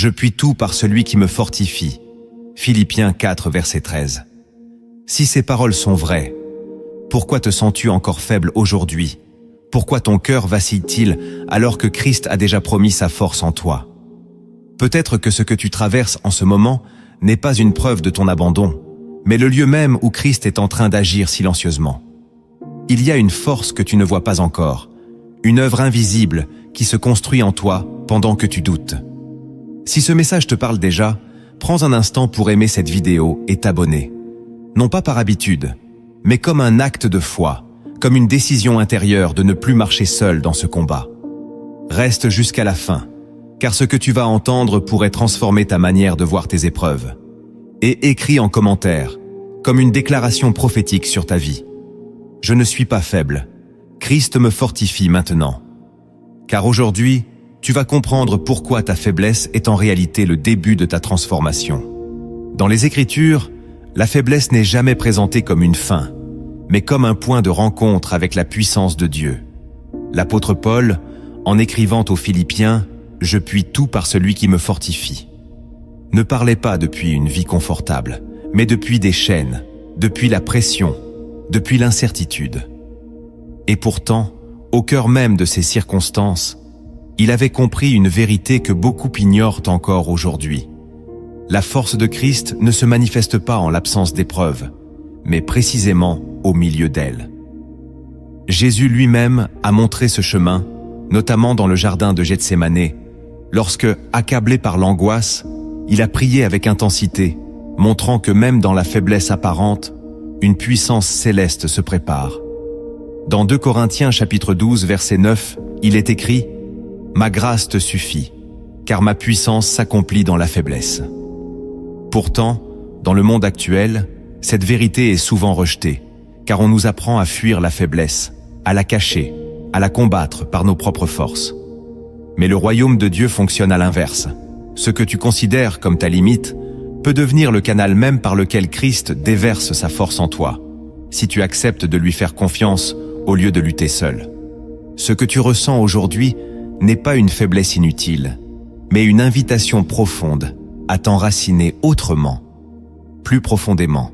Je puis tout par celui qui me fortifie. Philippiens 4, verset 13. Si ces paroles sont vraies, pourquoi te sens-tu encore faible aujourd'hui? Pourquoi ton cœur vacille-t-il alors que Christ a déjà promis sa force en toi? Peut-être que ce que tu traverses en ce moment n'est pas une preuve de ton abandon, mais le lieu même où Christ est en train d'agir silencieusement. Il y a une force que tu ne vois pas encore, une œuvre invisible qui se construit en toi pendant que tu doutes. Si ce message te parle déjà, prends un instant pour aimer cette vidéo et t'abonner. Non pas par habitude, mais comme un acte de foi, comme une décision intérieure de ne plus marcher seul dans ce combat. Reste jusqu'à la fin, car ce que tu vas entendre pourrait transformer ta manière de voir tes épreuves. Et écris en commentaire, comme une déclaration prophétique sur ta vie. Je ne suis pas faible. Christ me fortifie maintenant. Car aujourd'hui, tu vas comprendre pourquoi ta faiblesse est en réalité le début de ta transformation. Dans les Écritures, la faiblesse n'est jamais présentée comme une fin, mais comme un point de rencontre avec la puissance de Dieu. L'apôtre Paul, en écrivant aux Philippiens, « Je puis tout par celui qui me fortifie », ne parlait pas depuis une vie confortable, mais depuis des chaînes, depuis la pression, depuis l'incertitude. Et pourtant, au cœur même de ces circonstances, il avait compris une vérité que beaucoup ignorent encore aujourd'hui. La force de Christ ne se manifeste pas en l'absence d'épreuves, mais précisément au milieu d'elles. Jésus lui-même a montré ce chemin, notamment dans le jardin de Gethsémanée, lorsque, accablé par l'angoisse, il a prié avec intensité, montrant que même dans la faiblesse apparente, une puissance céleste se prépare. Dans 2 Corinthiens chapitre 12, verset 9, il est écrit « Ma grâce te suffit, car ma puissance s'accomplit dans la faiblesse ». Pourtant, dans le monde actuel, cette vérité est souvent rejetée, car on nous apprend à fuir la faiblesse, à la cacher, à la combattre par nos propres forces. Mais le royaume de Dieu fonctionne à l'inverse. Ce que tu considères comme ta limite peut devenir le canal même par lequel Christ déverse sa force en toi, si tu acceptes de lui faire confiance au lieu de lutter seul. Ce que tu ressens aujourd'hui n'est pas une faiblesse inutile, mais une invitation profonde à t'enraciner autrement, plus profondément,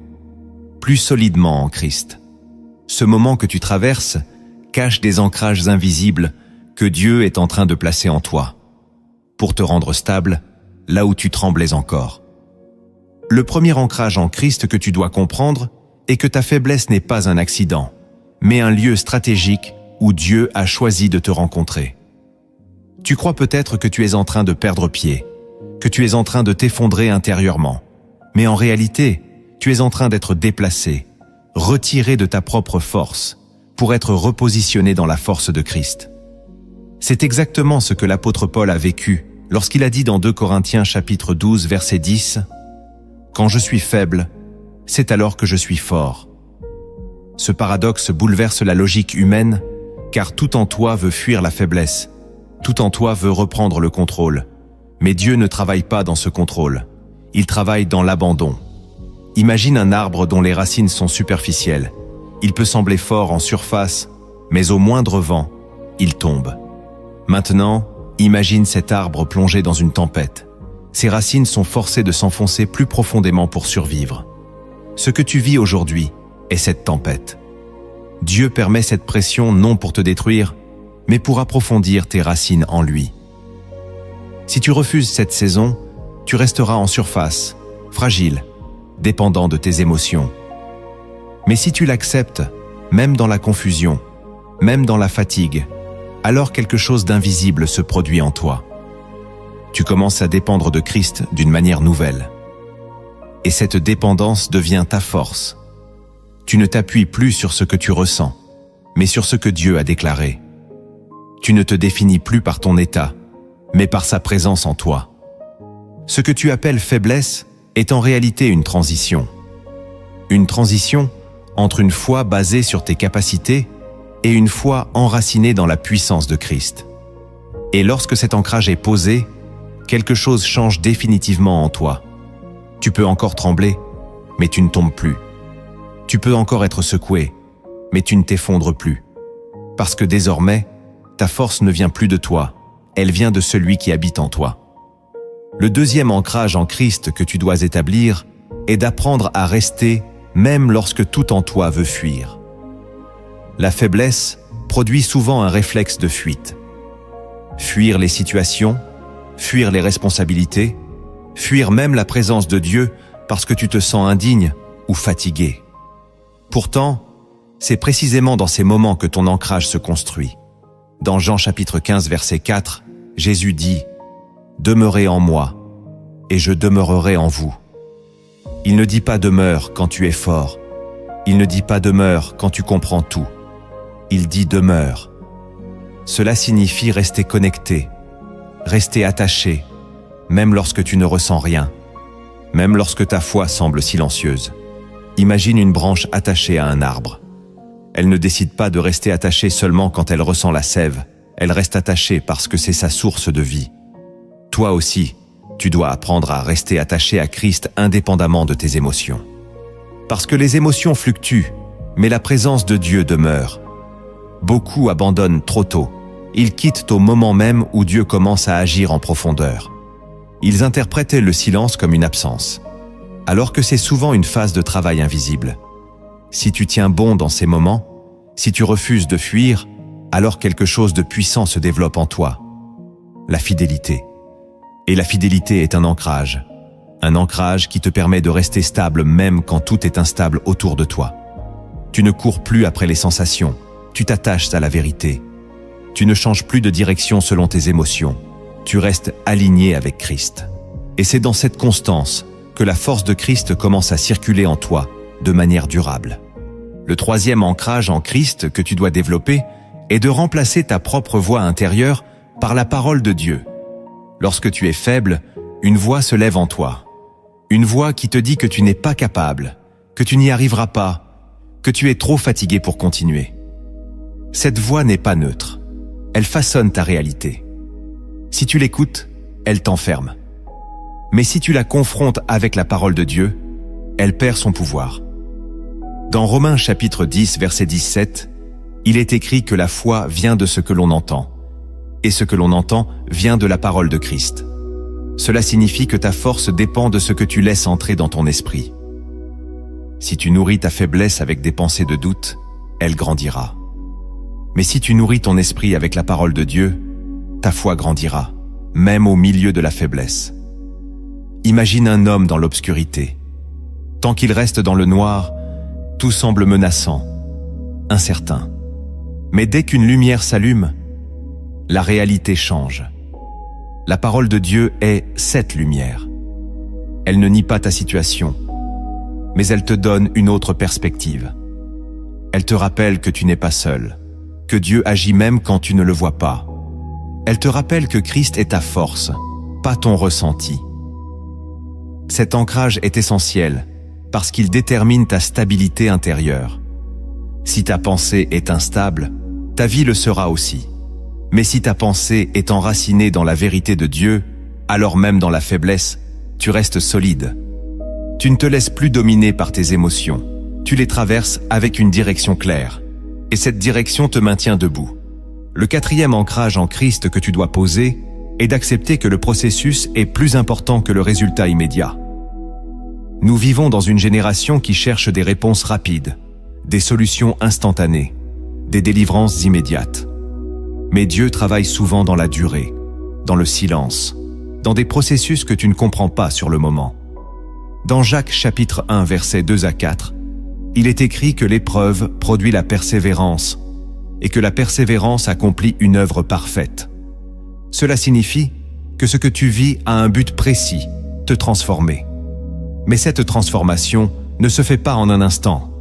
plus solidement en Christ. Ce moment que tu traverses cache des ancrages invisibles que Dieu est en train de placer en toi, pour te rendre stable là où tu tremblais encore. Le premier ancrage en Christ que tu dois comprendre est que ta faiblesse n'est pas un accident, mais un lieu stratégique où Dieu a choisi de te rencontrer. Tu crois peut-être que tu es en train de perdre pied, que tu es en train de t'effondrer intérieurement, mais en réalité, tu es en train d'être déplacé, retiré de ta propre force, pour être repositionné dans la force de Christ. C'est exactement ce que l'apôtre Paul a vécu lorsqu'il a dit dans 2 Corinthiens chapitre 12 verset 10 « Quand je suis faible, c'est alors que je suis fort ». Ce paradoxe bouleverse la logique humaine, car tout en toi veut fuir la faiblesse, tout en toi veut reprendre le contrôle. Mais Dieu ne travaille pas dans ce contrôle, il travaille dans l'abandon. Imagine un arbre dont les racines sont superficielles. Il peut sembler fort en surface, mais au moindre vent, il tombe. Maintenant, imagine cet arbre plongé dans une tempête. Ses racines sont forcées de s'enfoncer plus profondément pour survivre. Ce que tu vis aujourd'hui est cette tempête. Dieu permet cette pression non pour te détruire, mais pour approfondir tes racines en lui. Si tu refuses cette saison, tu resteras en surface, fragile, dépendant de tes émotions. Mais si tu l'acceptes, même dans la confusion, même dans la fatigue, alors quelque chose d'invisible se produit en toi. Tu commences à dépendre de Christ d'une manière nouvelle. Et cette dépendance devient ta force. Tu ne t'appuies plus sur ce que tu ressens, mais sur ce que Dieu a déclaré. Tu ne te définis plus par ton état, mais par sa présence en toi. Ce que tu appelles faiblesse est en réalité une transition. Une transition entre une foi basée sur tes capacités et une foi enracinée dans la puissance de Christ. Et lorsque cet ancrage est posé, quelque chose change définitivement en toi. Tu peux encore trembler, mais tu ne tombes plus. Tu peux encore être secoué, mais tu ne t'effondres plus. Parce que désormais, ta force ne vient plus de toi, elle vient de celui qui habite en toi. Le deuxième ancrage en Christ que tu dois établir est d'apprendre à rester même lorsque tout en toi veut fuir. La faiblesse produit souvent un réflexe de fuite. Fuir les situations, fuir les responsabilités, fuir même la présence de Dieu parce que tu te sens indigne ou fatigué. Pourtant, c'est précisément dans ces moments que ton ancrage se construit. Dans Jean chapitre 15 verset 4, Jésus dit « Demeurez en moi, et je demeurerai en vous ». Il ne dit pas « demeure » quand tu es fort. Il ne dit pas « demeure » quand tu comprends tout. Il dit « demeure ». Cela signifie rester connecté, rester attaché, même lorsque tu ne ressens rien, même lorsque ta foi semble silencieuse. Imagine une branche attachée à un arbre. Elle ne décide pas de rester attachée seulement quand elle ressent la sève. Elle reste attachée parce que c'est sa source de vie. Toi aussi, tu dois apprendre à rester attaché à Christ indépendamment de tes émotions. Parce que les émotions fluctuent, mais la présence de Dieu demeure. Beaucoup abandonnent trop tôt. Ils quittent au moment même où Dieu commence à agir en profondeur. Ils interprétaient le silence comme une absence, alors que c'est souvent une phase de travail invisible. Si tu tiens bon dans ces moments, si tu refuses de fuir, alors quelque chose de puissant se développe en toi. La fidélité. Et la fidélité est un ancrage qui te permet de rester stable même quand tout est instable autour de toi. Tu ne cours plus après les sensations, tu t'attaches à la vérité. Tu ne changes plus de direction selon tes émotions, tu restes aligné avec Christ. Et c'est dans cette constance que la force de Christ commence à circuler en toi de manière durable. Le troisième ancrage en Christ que tu dois développer est de remplacer ta propre voix intérieure par la parole de Dieu. Lorsque tu es faible, une voix se lève en toi. Une voix qui te dit que tu n'es pas capable, que tu n'y arriveras pas, que tu es trop fatigué pour continuer. Cette voix n'est pas neutre. Elle façonne ta réalité. Si tu l'écoutes, elle t'enferme. Mais si tu la confrontes avec la parole de Dieu, elle perd son pouvoir. Dans Romains chapitre 10, verset 17, il est écrit que la foi vient de ce que l'on entend, et ce que l'on entend vient de la parole de Christ. Cela signifie que ta force dépend de ce que tu laisses entrer dans ton esprit. Si tu nourris ta faiblesse avec des pensées de doute, elle grandira. Mais si tu nourris ton esprit avec la parole de Dieu, ta foi grandira, même au milieu de la faiblesse. Imagine un homme dans l'obscurité. Tant qu'il reste dans le noir, tout semble menaçant, incertain. Mais dès qu'une lumière s'allume, la réalité change. La parole de Dieu est cette lumière. Elle ne nie pas ta situation, mais elle te donne une autre perspective. Elle te rappelle que tu n'es pas seul, que Dieu agit même quand tu ne le vois pas. Elle te rappelle que Christ est ta force, pas ton ressenti. Cet ancrage est essentiel parce qu'il détermine ta stabilité intérieure. Si ta pensée est instable, ta vie le sera aussi. Mais si ta pensée est enracinée dans la vérité de Dieu, alors même dans la faiblesse, tu restes solide. Tu ne te laisses plus dominer par tes émotions. Tu les traverses avec une direction claire. Et cette direction te maintient debout. Le quatrième ancrage en Christ que tu dois poser est d'accepter que le processus est plus important que le résultat immédiat. Nous vivons dans une génération qui cherche des réponses rapides, des solutions instantanées, des délivrances immédiates. Mais Dieu travaille souvent dans la durée, dans le silence, dans des processus que tu ne comprends pas sur le moment. Dans Jacques chapitre 1 versets 2 à 4, il est écrit que l'épreuve produit la persévérance et que la persévérance accomplit une œuvre parfaite. Cela signifie que ce que tu vis a un but précis, te transformer. Mais cette transformation ne se fait pas en un instant.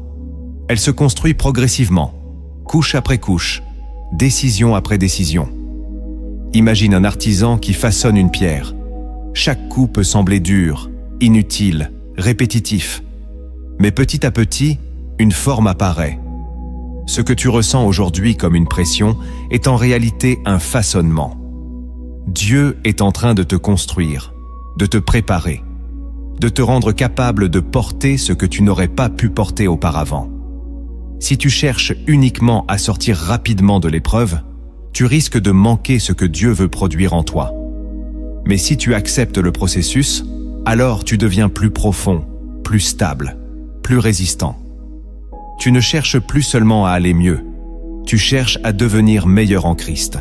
Elle se construit progressivement, couche après couche, décision après décision. Imagine un artisan qui façonne une pierre. Chaque coup peut sembler dur, inutile, répétitif. Mais petit à petit, une forme apparaît. Ce que tu ressens aujourd'hui comme une pression est en réalité un façonnement. Dieu est en train de te construire, de te préparer, de te rendre capable de porter ce que tu n'aurais pas pu porter auparavant. Si tu cherches uniquement à sortir rapidement de l'épreuve, tu risques de manquer ce que Dieu veut produire en toi. Mais si tu acceptes le processus, alors tu deviens plus profond, plus stable, plus résistant. Tu ne cherches plus seulement à aller mieux, tu cherches à devenir meilleur en Christ.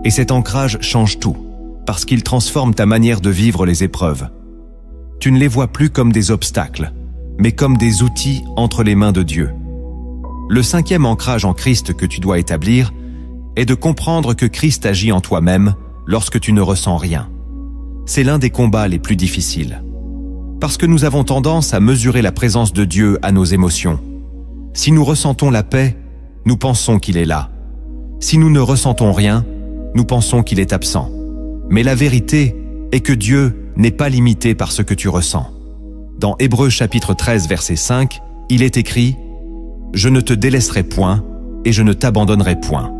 Et cet ancrage change tout, parce qu'il transforme ta manière de vivre les épreuves. Tu ne les vois plus comme des obstacles, mais comme des outils entre les mains de Dieu. Le 5e ancrage en Christ que tu dois établir est de comprendre que Christ agit en toi-même lorsque tu ne ressens rien. C'est l'un des combats les plus difficiles. Parce que nous avons tendance à mesurer la présence de Dieu à nos émotions. Si nous ressentons la paix, nous pensons qu'il est là. Si nous ne ressentons rien, nous pensons qu'il est absent. Mais la vérité est que Dieu n'est pas limité par ce que tu ressens. Dans Hébreux chapitre 13, verset 5, il est écrit « Je ne te délaisserai point et je ne t'abandonnerai point ».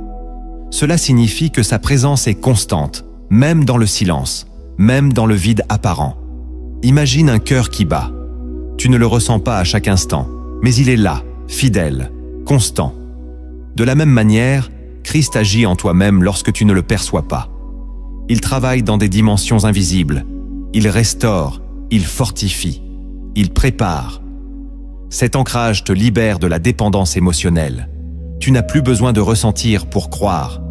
Cela signifie que sa présence est constante, même dans le silence, même dans le vide apparent. Imagine un cœur qui bat. Tu ne le ressens pas à chaque instant, mais il est là, fidèle, constant. De la même manière, Christ agit en toi-même lorsque tu ne le perçois pas. Il travaille dans des dimensions invisibles. Il restaure, il fortifie, il prépare. Cet ancrage te libère de la dépendance émotionnelle. Tu n'as plus besoin de ressentir pour croire.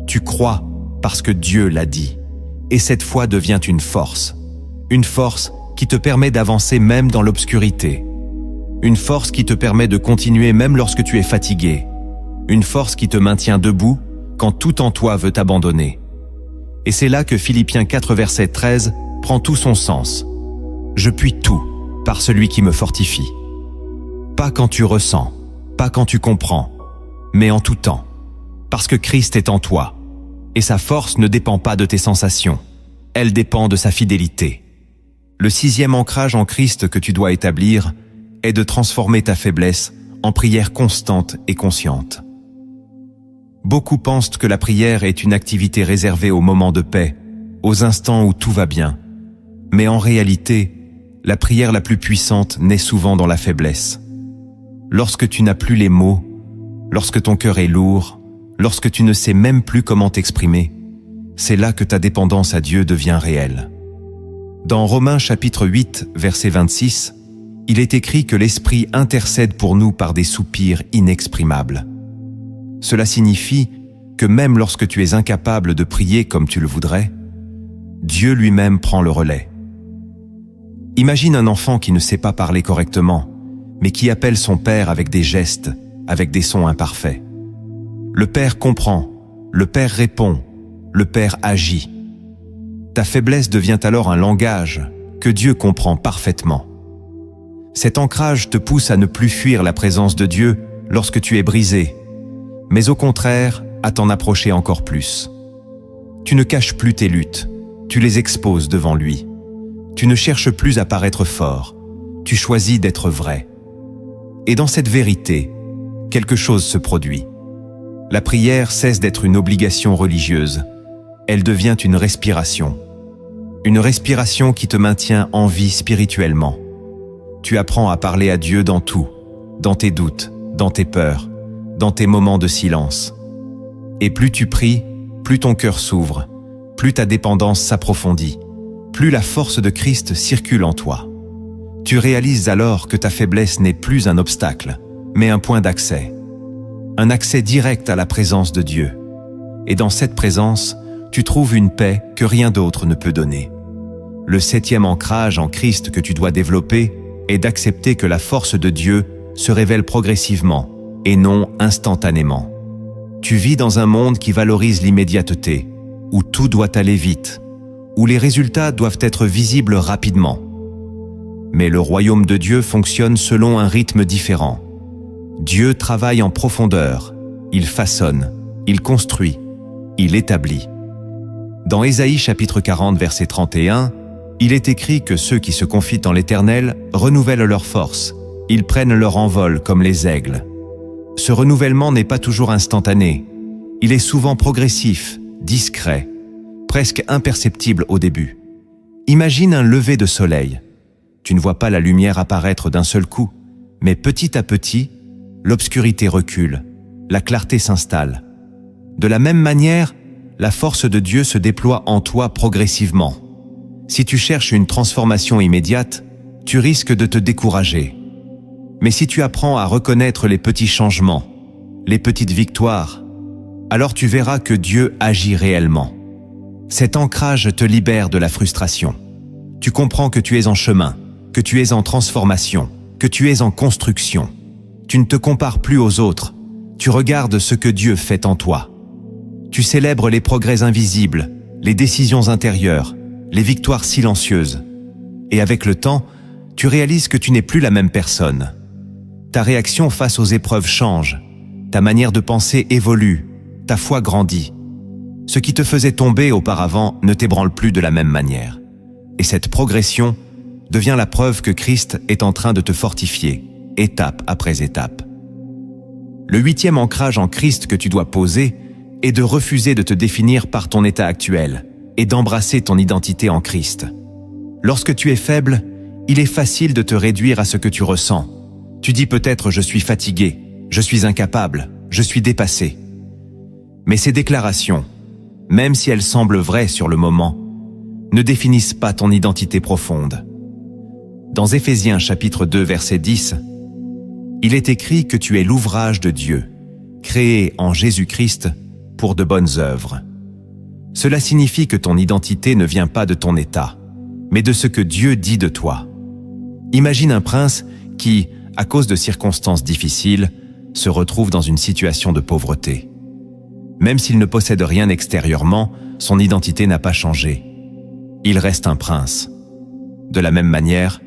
Tu crois parce que Dieu l'a dit. Et cette foi devient une force. Une force qui te permet d'avancer même dans l'obscurité. Une force qui te permet de continuer même lorsque tu es fatigué. Une force qui te maintient debout quand tout en toi veut t'abandonner. Et c'est là que Philippiens 4, verset 13 prend tout son sens. Je puis tout par celui qui me fortifie. Pas quand tu ressens, pas quand tu comprends, mais en tout temps. Parce que Christ est en toi. Et sa force ne dépend pas de tes sensations. Elle dépend de sa fidélité. Le 6e ancrage en Christ que tu dois établir est de transformer ta faiblesse en prière constante et consciente. Beaucoup pensent que la prière est une activité réservée aux moments de paix, aux instants où tout va bien. Mais en réalité, la prière la plus puissante naît souvent dans la faiblesse. Lorsque tu n'as plus les mots, lorsque ton cœur est lourd, lorsque tu ne sais même plus comment t'exprimer, c'est là que ta dépendance à Dieu devient réelle. Dans Romains chapitre 8, verset 26, il est écrit que l'Esprit intercède pour nous par des soupirs inexprimables. Cela signifie que même lorsque tu es incapable de prier comme tu le voudrais, Dieu lui-même prend le relais. Imagine un enfant qui ne sait pas parler correctement, mais qui appelle son père avec des gestes, avec des sons imparfaits. Le père comprend, le père répond, le père agit. Ta faiblesse devient alors un langage que Dieu comprend parfaitement. Cet ancrage te pousse à ne plus fuir la présence de Dieu lorsque tu es brisé, mais au contraire, à t'en approcher encore plus. Tu ne caches plus tes luttes, tu les exposes devant lui. Tu ne cherches plus à paraître fort, tu choisis d'être vrai. Et dans cette vérité, quelque chose se produit. La prière cesse d'être une obligation religieuse. Elle devient une respiration. Une respiration qui te maintient en vie spirituellement. Tu apprends à parler à Dieu dans tout, dans tes doutes, dans tes peurs, dans tes moments de silence. Et plus tu pries, plus ton cœur s'ouvre, plus ta dépendance s'approfondit, plus la force de Christ circule en toi. Tu réalises alors que ta faiblesse n'est plus un obstacle, mais un point d'accès. Un accès direct à la présence de Dieu. Et dans cette présence, tu trouves une paix que rien d'autre ne peut donner. Le 7e ancrage en Christ que tu dois développer est d'accepter que la force de Dieu se révèle progressivement et non instantanément. Tu vis dans un monde qui valorise l'immédiateté, où tout doit aller vite, où les résultats doivent être visibles rapidement. Mais le royaume de Dieu fonctionne selon un rythme différent. Dieu travaille en profondeur, il façonne, il construit, il établit. Dans Ésaïe chapitre 40, verset 31, il est écrit que ceux qui se confient en l'Éternel renouvellent leur force, ils prennent leur envol comme les aigles. Ce renouvellement n'est pas toujours instantané, il est souvent progressif, discret, presque imperceptible au début. Imagine un lever de soleil. Tu ne vois pas la lumière apparaître d'un seul coup, mais petit à petit, l'obscurité recule, la clarté s'installe. De la même manière, la force de Dieu se déploie en toi progressivement. Si tu cherches une transformation immédiate, tu risques de te décourager. Mais si tu apprends à reconnaître les petits changements, les petites victoires, alors tu verras que Dieu agit réellement. Cet ancrage te libère de la frustration. Tu comprends que tu es en chemin, que tu es en transformation, que tu es en construction. Tu ne te compares plus aux autres. Tu regardes ce que Dieu fait en toi. Tu célèbres les progrès invisibles, les décisions intérieures, les victoires silencieuses. Et avec le temps, tu réalises que tu n'es plus la même personne. Ta réaction face aux épreuves change. Ta manière de penser évolue. Ta foi grandit. Ce qui te faisait tomber auparavant ne t'ébranle plus de la même manière. Et cette progression devient la preuve que Christ est en train de te fortifier, étape après étape. Le 8e ancrage en Christ que tu dois poser est de refuser de te définir par ton état actuel et d'embrasser ton identité en Christ. Lorsque tu es faible, il est facile de te réduire à ce que tu ressens. Tu dis peut-être « je suis fatigué, je suis incapable, je suis dépassé ». Mais ces déclarations, même si elles semblent vraies sur le moment, ne définissent pas ton identité profonde. Dans Éphésiens chapitre 2 verset 10, il est écrit que tu es l'ouvrage de Dieu, créé en Jésus-Christ pour de bonnes œuvres. Cela signifie que ton identité ne vient pas de ton état, mais de ce que Dieu dit de toi. Imagine un prince qui, à cause de circonstances difficiles, se retrouve dans une situation de pauvreté. Même s'il ne possède rien extérieurement, son identité n'a pas changé. Il reste un prince. De la même manière,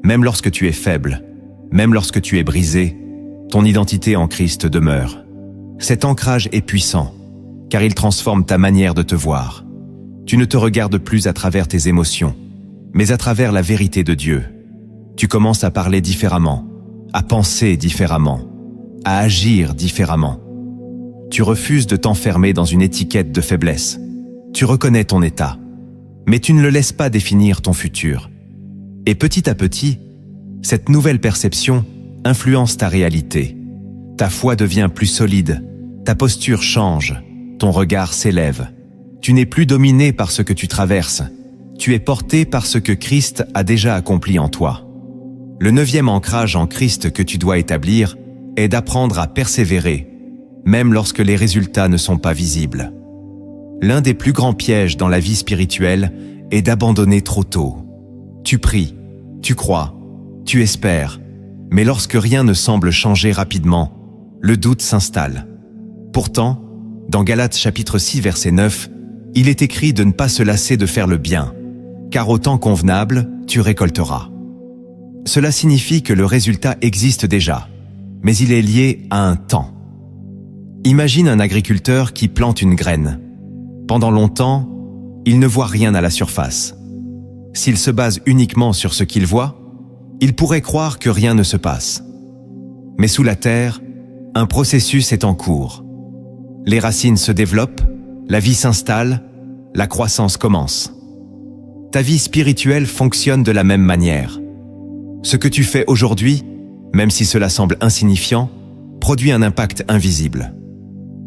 même lorsque tu es faible, même lorsque tu es brisé, ton identité en Christ demeure. Cet ancrage est puissant, car il transforme ta manière de te voir. Tu ne te regardes plus à travers tes émotions, mais à travers la vérité de Dieu. Tu commences à parler différemment, à penser différemment, à agir différemment. Tu refuses de t'enfermer dans une étiquette de faiblesse. Tu reconnais ton état, mais tu ne le laisses pas définir ton futur. Et petit à petit, cette nouvelle perception influence ta réalité. Ta foi devient plus solide, ta posture change, ton regard s'élève. Tu n'es plus dominé par ce que tu traverses, tu es porté par ce que Christ a déjà accompli en toi. Le 9e ancrage en Christ que tu dois établir est d'apprendre à persévérer, même lorsque les résultats ne sont pas visibles. L'un des plus grands pièges dans la vie spirituelle est d'abandonner trop tôt. Tu pries, tu crois, tu espères, mais lorsque rien ne semble changer rapidement, le doute s'installe. Pourtant, dans Galates chapitre 6 verset 9, il est écrit de ne pas se lasser de faire le bien, car au temps convenable, tu récolteras. Cela signifie que le résultat existe déjà, mais il est lié à un temps. Imagine un agriculteur qui plante une graine. Pendant longtemps, il ne voit rien à la surface. S'il se base uniquement sur ce qu'il voit, il pourrait croire que rien ne se passe. Mais sous la terre, un processus est en cours. Les racines se développent, la vie s'installe, la croissance commence. Ta vie spirituelle fonctionne de la même manière. Ce que tu fais aujourd'hui, même si cela semble insignifiant, produit un impact invisible.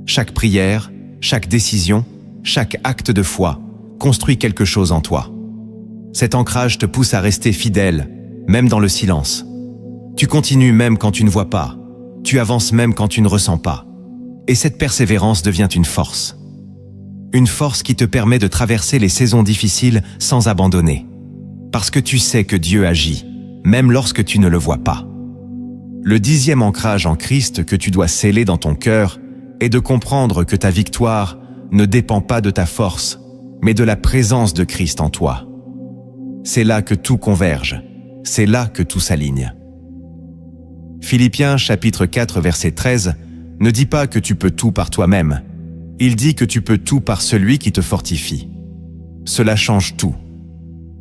Chaque prière, chaque décision, chaque acte de foi construit quelque chose en toi. Cet ancrage te pousse à rester fidèle, même dans le silence. Tu continues même quand tu ne vois pas. Tu avances même quand tu ne ressens pas. Et cette persévérance devient une force. Une force qui te permet de traverser les saisons difficiles sans abandonner. Parce que tu sais que Dieu agit, même lorsque tu ne le vois pas. Le 10e ancrage en Christ que tu dois sceller dans ton cœur est de comprendre que ta victoire ne dépend pas de ta force, mais de la présence de Christ en toi. C'est là que tout converge, c'est là que tout s'aligne. Philippiens chapitre 4 verset 13 ne dit pas que tu peux tout par toi-même, il dit que tu peux tout par celui qui te fortifie. Cela change tout,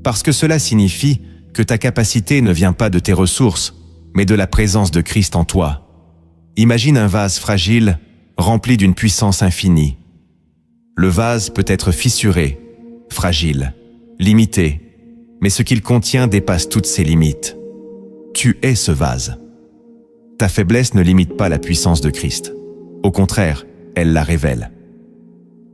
parce que cela signifie que ta capacité ne vient pas de tes ressources, mais de la présence de Christ en toi. Imagine un vase fragile, rempli d'une puissance infinie. Le vase peut être fissuré, fragile, limité, mais ce qu'il contient dépasse toutes ses limites. Tu es ce vase. Ta faiblesse ne limite pas la puissance de Christ. Au contraire, elle la révèle.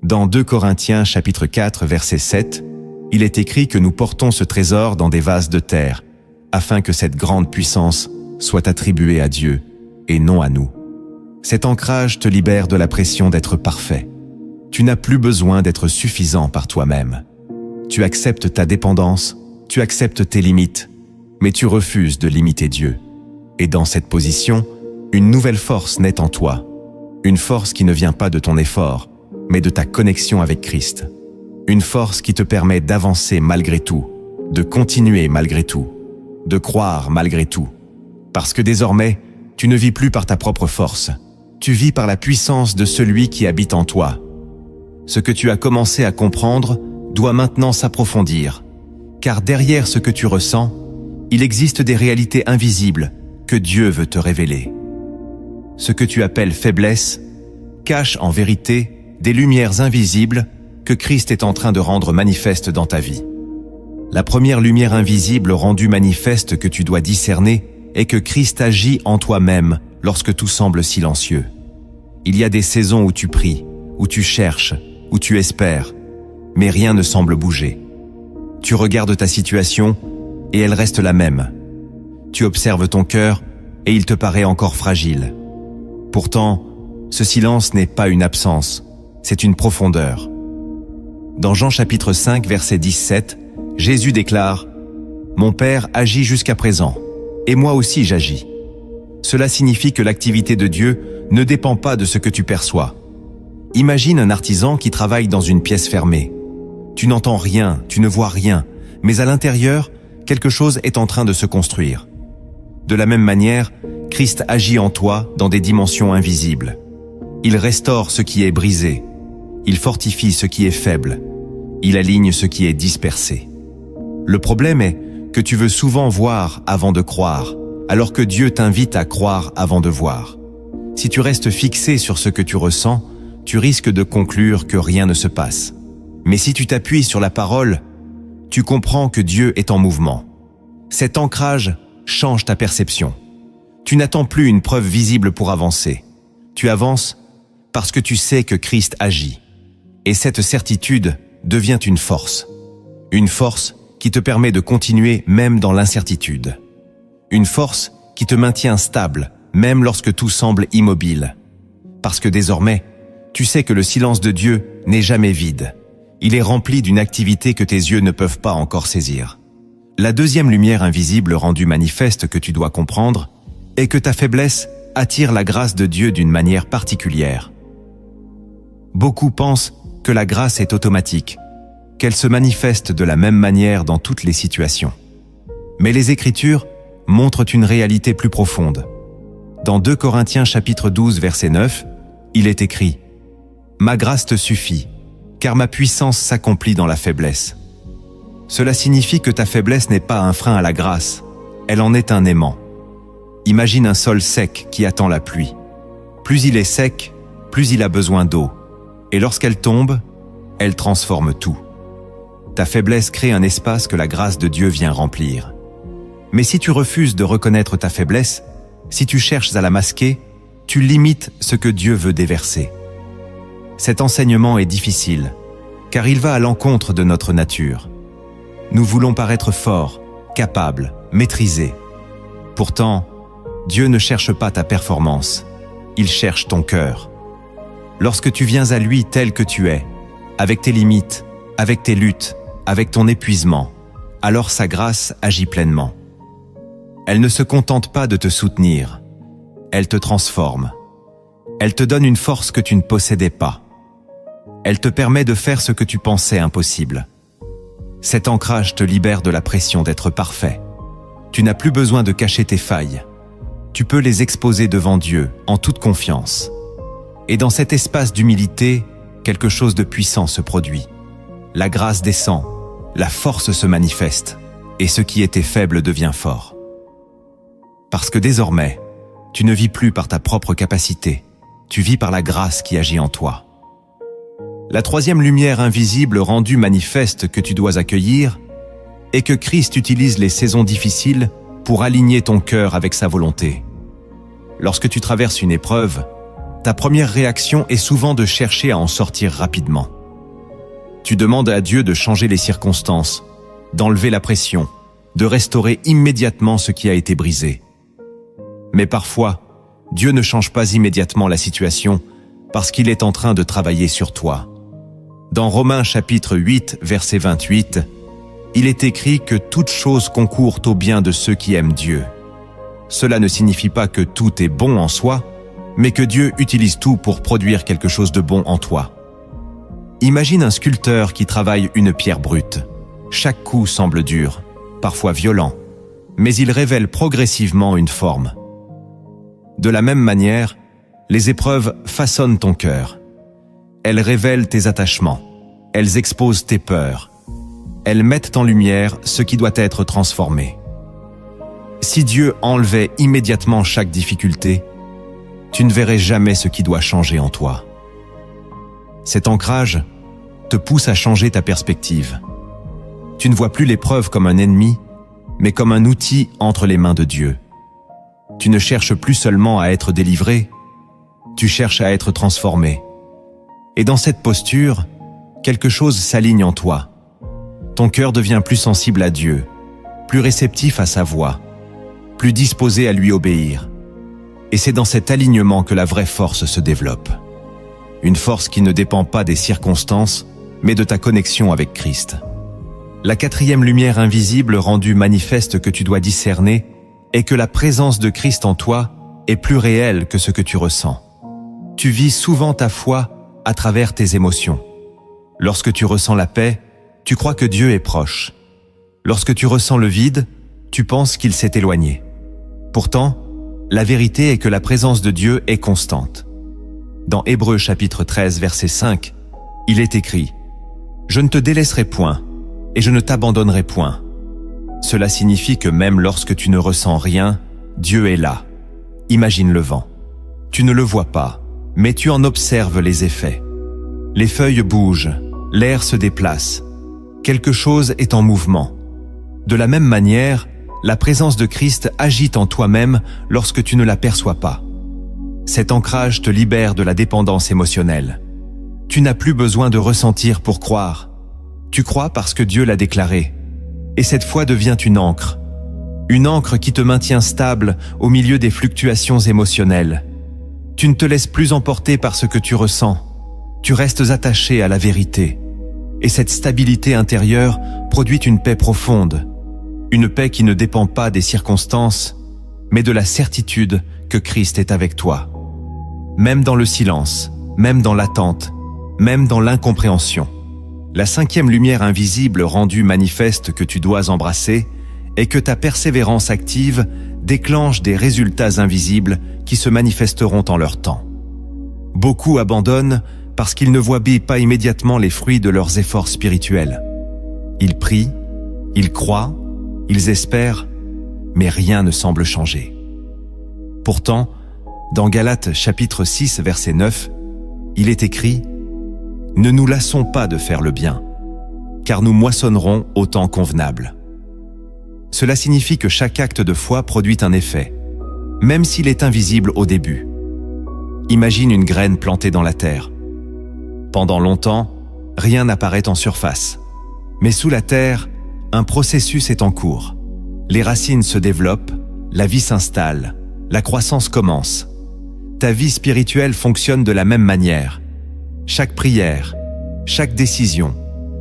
Dans 2 Corinthiens chapitre 4 verset 7, il est écrit que nous portons ce trésor dans des vases de terre, afin que cette grande puissance soit attribuée à Dieu et non à nous. Cet ancrage te libère de la pression d'être parfait. Tu n'as plus besoin d'être suffisant par toi-même. Tu acceptes ta dépendance, tu acceptes tes limites, mais tu refuses de limiter Dieu. Et dans cette position, une nouvelle force naît en toi. Une force qui ne vient pas de ton effort, mais de ta connexion avec Christ. Une force qui te permet d'avancer malgré tout, de continuer malgré tout, de croire malgré tout. Parce que désormais, tu ne vis plus par ta propre force. Tu vis par la puissance de celui qui habite en toi. Ce que tu as commencé à comprendre doit maintenant s'approfondir, car derrière ce que tu ressens, il existe des réalités invisibles que Dieu veut te révéler. Ce que tu appelles faiblesse cache en vérité des lumières invisibles que Christ est en train de rendre manifestes dans ta vie. La première lumière invisible rendue manifeste que tu dois discerner est que Christ agit en toi-même lorsque tout semble silencieux. Il y a des saisons où tu pries, où tu cherches, où tu espères, mais rien ne semble bouger. Tu regardes ta situation et elle reste la même. Tu observes ton cœur et il te paraît encore fragile. Pourtant, ce silence n'est pas une absence, c'est une profondeur. Dans Jean chapitre 5, verset 17, Jésus déclare « Mon Père agit jusqu'à présent, et moi aussi j'agis. » Cela signifie que l'activité de Dieu ne dépend pas de ce que tu perçois. Imagine un artisan qui travaille dans une pièce fermée. Tu n'entends rien, tu ne vois rien, mais à l'intérieur, quelque chose est en train de se construire. De la même manière, Christ agit en toi dans des dimensions invisibles. Il restaure ce qui est brisé. Il fortifie ce qui est faible. Il aligne ce qui est dispersé. Le problème est que tu veux souvent voir avant de croire, alors que Dieu t'invite à croire avant de voir. Si tu restes fixé sur ce que tu ressens, tu risques de conclure que rien ne se passe. Mais si tu t'appuies sur la parole, tu comprends que Dieu est en mouvement. Cet ancrage change ta perception. Tu n'attends plus une preuve visible pour avancer. Tu avances parce que tu sais que Christ agit. Et cette certitude devient une force. Une force qui te permet de continuer même dans l'incertitude. Une force qui te maintient stable, même lorsque tout semble immobile. Parce que désormais, tu sais que le silence de Dieu n'est jamais vide. Il est rempli d'une activité que tes yeux ne peuvent pas encore saisir. La deuxième lumière invisible rendue manifeste que tu dois comprendre est que ta faiblesse attire la grâce de Dieu d'une manière particulière. Beaucoup pensent que la grâce est automatique, qu'elle se manifeste de la même manière dans toutes les situations. Mais les Écritures montrent une réalité plus profonde. Dans 2 Corinthiens chapitre 12 verset 9, il est écrit « Ma grâce te suffit, car ma puissance s'accomplit dans la faiblesse. » Cela signifie que ta faiblesse n'est pas un frein à la grâce, elle en est un aimant. Imagine un sol sec qui attend la pluie. Plus il est sec, plus il a besoin d'eau. Et lorsqu'elle tombe, elle transforme tout. Ta faiblesse crée un espace que la grâce de Dieu vient remplir. Mais si tu refuses de reconnaître ta faiblesse, si tu cherches à la masquer, tu limites ce que Dieu veut déverser. Cet enseignement est difficile, car il va à l'encontre de notre nature. Nous voulons paraître forts, capables, maîtrisés. Pourtant, Dieu ne cherche pas ta performance, il cherche ton cœur. Lorsque tu viens à lui tel que tu es, avec tes limites, avec tes luttes, avec ton épuisement, alors sa grâce agit pleinement. Elle ne se contente pas de te soutenir, elle te transforme. Elle te donne une force que tu ne possédais pas. Elle te permet de faire ce que tu pensais impossible. Cet ancrage te libère de la pression d'être parfait. Tu n'as plus besoin de cacher tes failles. Tu peux les exposer devant Dieu en toute confiance. Et dans cet espace d'humilité, quelque chose de puissant se produit. La grâce descend, la force se manifeste, et ce qui était faible devient fort. Parce que désormais, tu ne vis plus par ta propre capacité, tu vis par la grâce qui agit en toi. La troisième lumière invisible rendue manifeste que tu dois accueillir est que Christ utilise les saisons difficiles pour aligner ton cœur avec sa volonté. Lorsque tu traverses une épreuve, ta première réaction est souvent de chercher à en sortir rapidement. Tu demandes à Dieu de changer les circonstances, d'enlever la pression, de restaurer immédiatement ce qui a été brisé. Mais parfois, Dieu ne change pas immédiatement la situation parce qu'il est en train de travailler sur toi. Dans Romains chapitre 8, verset 28, il est écrit que toute chose concourt au bien de ceux qui aiment Dieu. Cela ne signifie pas que tout est bon en soi, mais que Dieu utilise tout pour produire quelque chose de bon en toi. Imagine un sculpteur qui travaille une pierre brute. Chaque coup semble dur, parfois violent, mais il révèle progressivement une forme. De la même manière, les épreuves façonnent ton cœur. Elles révèlent tes attachements, elles exposent tes peurs, elles mettent en lumière ce qui doit être transformé. Si Dieu enlevait immédiatement chaque difficulté, tu ne verrais jamais ce qui doit changer en toi. Cet ancrage te pousse à changer ta perspective. Tu ne vois plus l'épreuve comme un ennemi, mais comme un outil entre les mains de Dieu. Tu ne cherches plus seulement à être délivré, tu cherches à être transformé. Et dans cette posture, quelque chose s'aligne en toi. Ton cœur devient plus sensible à Dieu, plus réceptif à sa voix, plus disposé à lui obéir. Et c'est dans cet alignement que la vraie force se développe. Une force qui ne dépend pas des circonstances, mais de ta connexion avec Christ. La quatrième lumière invisible rendue manifeste que tu dois discerner est que la présence de Christ en toi est plus réelle que ce que tu ressens. Tu vis souvent ta foi à travers tes émotions. Lorsque tu ressens la paix, tu crois que Dieu est proche. Lorsque tu ressens le vide, tu penses qu'il s'est éloigné. Pourtant, la vérité est que la présence de Dieu est constante. Dans Hébreux chapitre 13, verset 5, il est écrit « Je ne te délaisserai point, et je ne t'abandonnerai point. » Cela signifie que même lorsque tu ne ressens rien, Dieu est là. Imagine le vent. Tu ne le vois pas, mais tu en observes les effets. Les feuilles bougent, l'air se déplace. Quelque chose est en mouvement. De la même manière, la présence de Christ agite en toi-même lorsque tu ne l'aperçois pas. Cet ancrage te libère de la dépendance émotionnelle. Tu n'as plus besoin de ressentir pour croire. Tu crois parce que Dieu l'a déclaré. Et cette foi devient une ancre qui te maintient stable au milieu des fluctuations émotionnelles. Tu ne te laisses plus emporter par ce que tu ressens. Tu restes attaché à la vérité. Et cette stabilité intérieure produit une paix profonde. Une paix qui ne dépend pas des circonstances, mais de la certitude que Christ est avec toi. Même dans le silence, même dans l'attente, même dans l'incompréhension. La cinquième lumière invisible rendue manifeste que tu dois embrasser est que ta persévérance active déclenche des résultats invisibles qui se manifesteront en leur temps. Beaucoup abandonnent parce qu'ils ne voient pas immédiatement les fruits de leurs efforts spirituels. Ils prient, ils croient, ils espèrent, mais rien ne semble changer. Pourtant, dans Galates chapitre 6, verset 9, il est écrit « Ne nous lassons pas de faire le bien, car nous moissonnerons au temps convenable. » Cela signifie que chaque acte de foi produit un effet, même s'il est invisible au début. Imagine une graine plantée dans la terre. Pendant longtemps, rien n'apparaît en surface. Mais sous la terre, un processus est en cours. Les racines se développent, la vie s'installe, la croissance commence. Ta vie spirituelle fonctionne de la même manière. Chaque prière, chaque décision,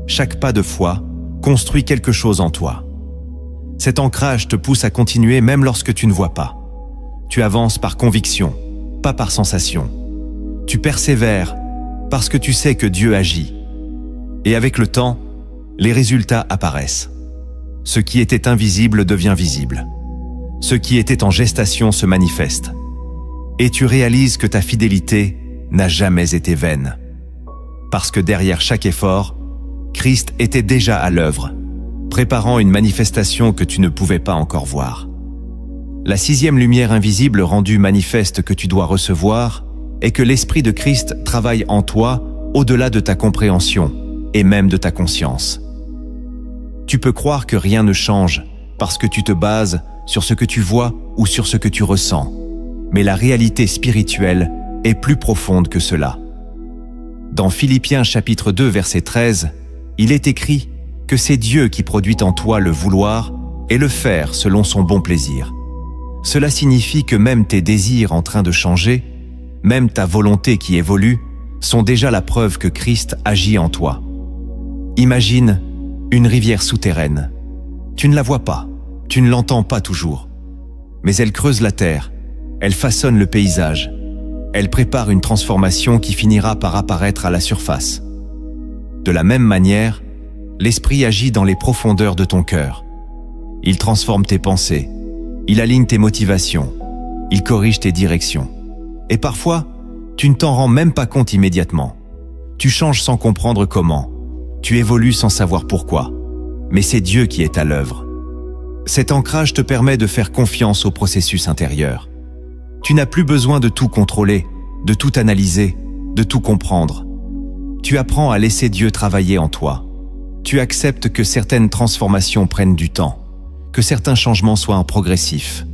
chaque pas de foi construit quelque chose en toi. Cet ancrage te pousse à continuer même lorsque tu ne vois pas. Tu avances par conviction, pas par sensation. Tu persévères parce que tu sais que Dieu agit. Et avec le temps, les résultats apparaissent. Ce qui était invisible devient visible. Ce qui était en gestation se manifeste. Et tu réalises que ta fidélité n'a jamais été vaine. Parce que derrière chaque effort, Christ était déjà à l'œuvre, préparant une manifestation que tu ne pouvais pas encore voir. La sixième lumière invisible rendue manifeste que tu dois recevoir est que l'Esprit de Christ travaille en toi au-delà de ta compréhension et même de ta conscience. Tu peux croire que rien ne change parce que tu te bases sur ce que tu vois ou sur ce que tu ressens. Mais la réalité spirituelle est plus profonde que cela. Dans Philippiens chapitre 2 verset 13, il est écrit que c'est Dieu qui produit en toi le vouloir et le faire selon son bon plaisir. Cela signifie que même tes désirs en train de changer, même ta volonté qui évolue, sont déjà la preuve que Christ agit en toi. Imagine une rivière souterraine. Tu ne la vois pas, tu ne l'entends pas toujours. Mais elle creuse la terre, elle façonne le paysage, elle prépare une transformation qui finira par apparaître à la surface. De la même manière, l'Esprit agit dans les profondeurs de ton cœur. Il transforme tes pensées, il aligne tes motivations, il corrige tes directions. Et parfois, tu ne t'en rends même pas compte immédiatement. Tu changes sans comprendre comment. Tu évolues sans savoir pourquoi. Mais c'est Dieu qui est à l'œuvre. Cet ancrage te permet de faire confiance au processus intérieur. Tu n'as plus besoin de tout contrôler, de tout analyser, de tout comprendre. Tu apprends à laisser Dieu travailler en toi. Tu acceptes que certaines transformations prennent du temps, que certains changements soient progressifs.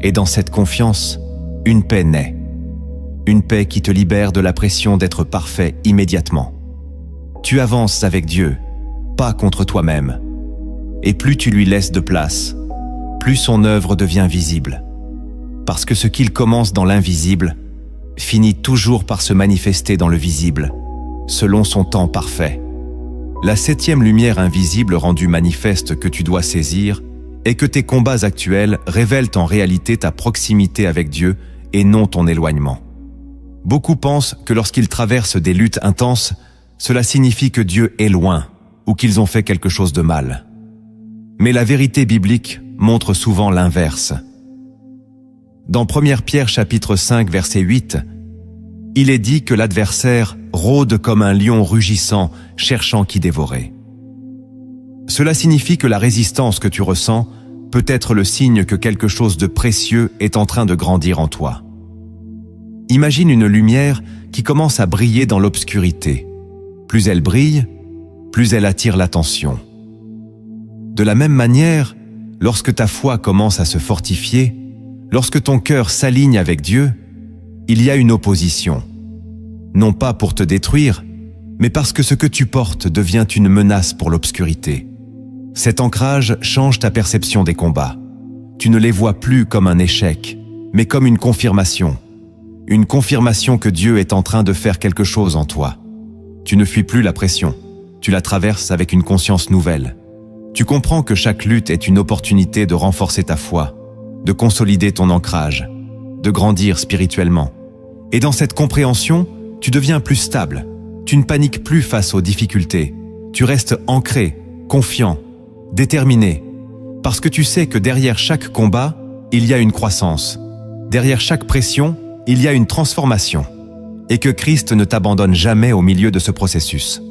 Et dans cette confiance, une paix naît. Une paix qui te libère de la pression d'être parfait immédiatement. Tu avances avec Dieu, pas contre toi-même. Et plus tu lui laisses de place, plus son œuvre devient visible. Parce que ce qu'il commence dans l'invisible finit toujours par se manifester dans le visible, selon son temps parfait. La 7e lumière invisible rendue manifeste que tu dois saisir est que tes combats actuels révèlent en réalité ta proximité avec Dieu et non ton éloignement. Beaucoup pensent que lorsqu'ils traversent des luttes intenses, cela signifie que Dieu est loin ou qu'ils ont fait quelque chose de mal. Mais la vérité biblique montre souvent l'inverse. Dans 1 Pierre chapitre 5 verset 8, il est dit que l'adversaire rôde comme un lion rugissant, cherchant qui dévorer. Cela signifie que la résistance que tu ressens peut être le signe que quelque chose de précieux est en train de grandir en toi. Imagine une lumière qui commence à briller dans l'obscurité. Plus elle brille, plus elle attire l'attention. De la même manière, lorsque ta foi commence à se fortifier, lorsque ton cœur s'aligne avec Dieu, il y a une opposition. Non pas pour te détruire, mais parce que ce que tu portes devient une menace pour l'obscurité. Cet ancrage change ta perception des combats. Tu ne les vois plus comme un échec, mais comme une confirmation. Une confirmation que Dieu est en train de faire quelque chose en toi. Tu ne fuis plus la pression, tu la traverses avec une conscience nouvelle. Tu comprends que chaque lutte est une opportunité de renforcer ta foi, de consolider ton ancrage, de grandir spirituellement. Et dans cette compréhension, tu deviens plus stable. Tu ne paniques plus face aux difficultés. Tu restes ancré, confiant, déterminé, parce que tu sais que derrière chaque combat, il y a une croissance. Derrière chaque pression, il y a une transformation. Et que Christ ne t'abandonne jamais au milieu de ce processus.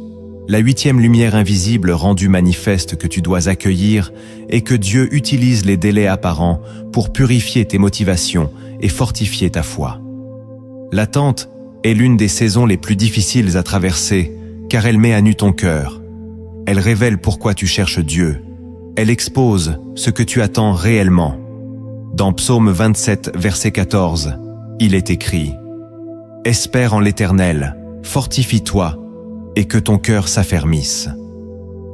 La 8e lumière invisible rendue manifeste que tu dois accueillir est que Dieu utilise les délais apparents pour purifier tes motivations et fortifier ta foi. L'attente est l'une des saisons les plus difficiles à traverser, car elle met à nu ton cœur. Elle révèle pourquoi tu cherches Dieu. Elle expose ce que tu attends réellement. Dans Psaume 27, verset 14, il est écrit « Espère en l'Éternel, fortifie-toi, et que ton cœur s'affermisse. »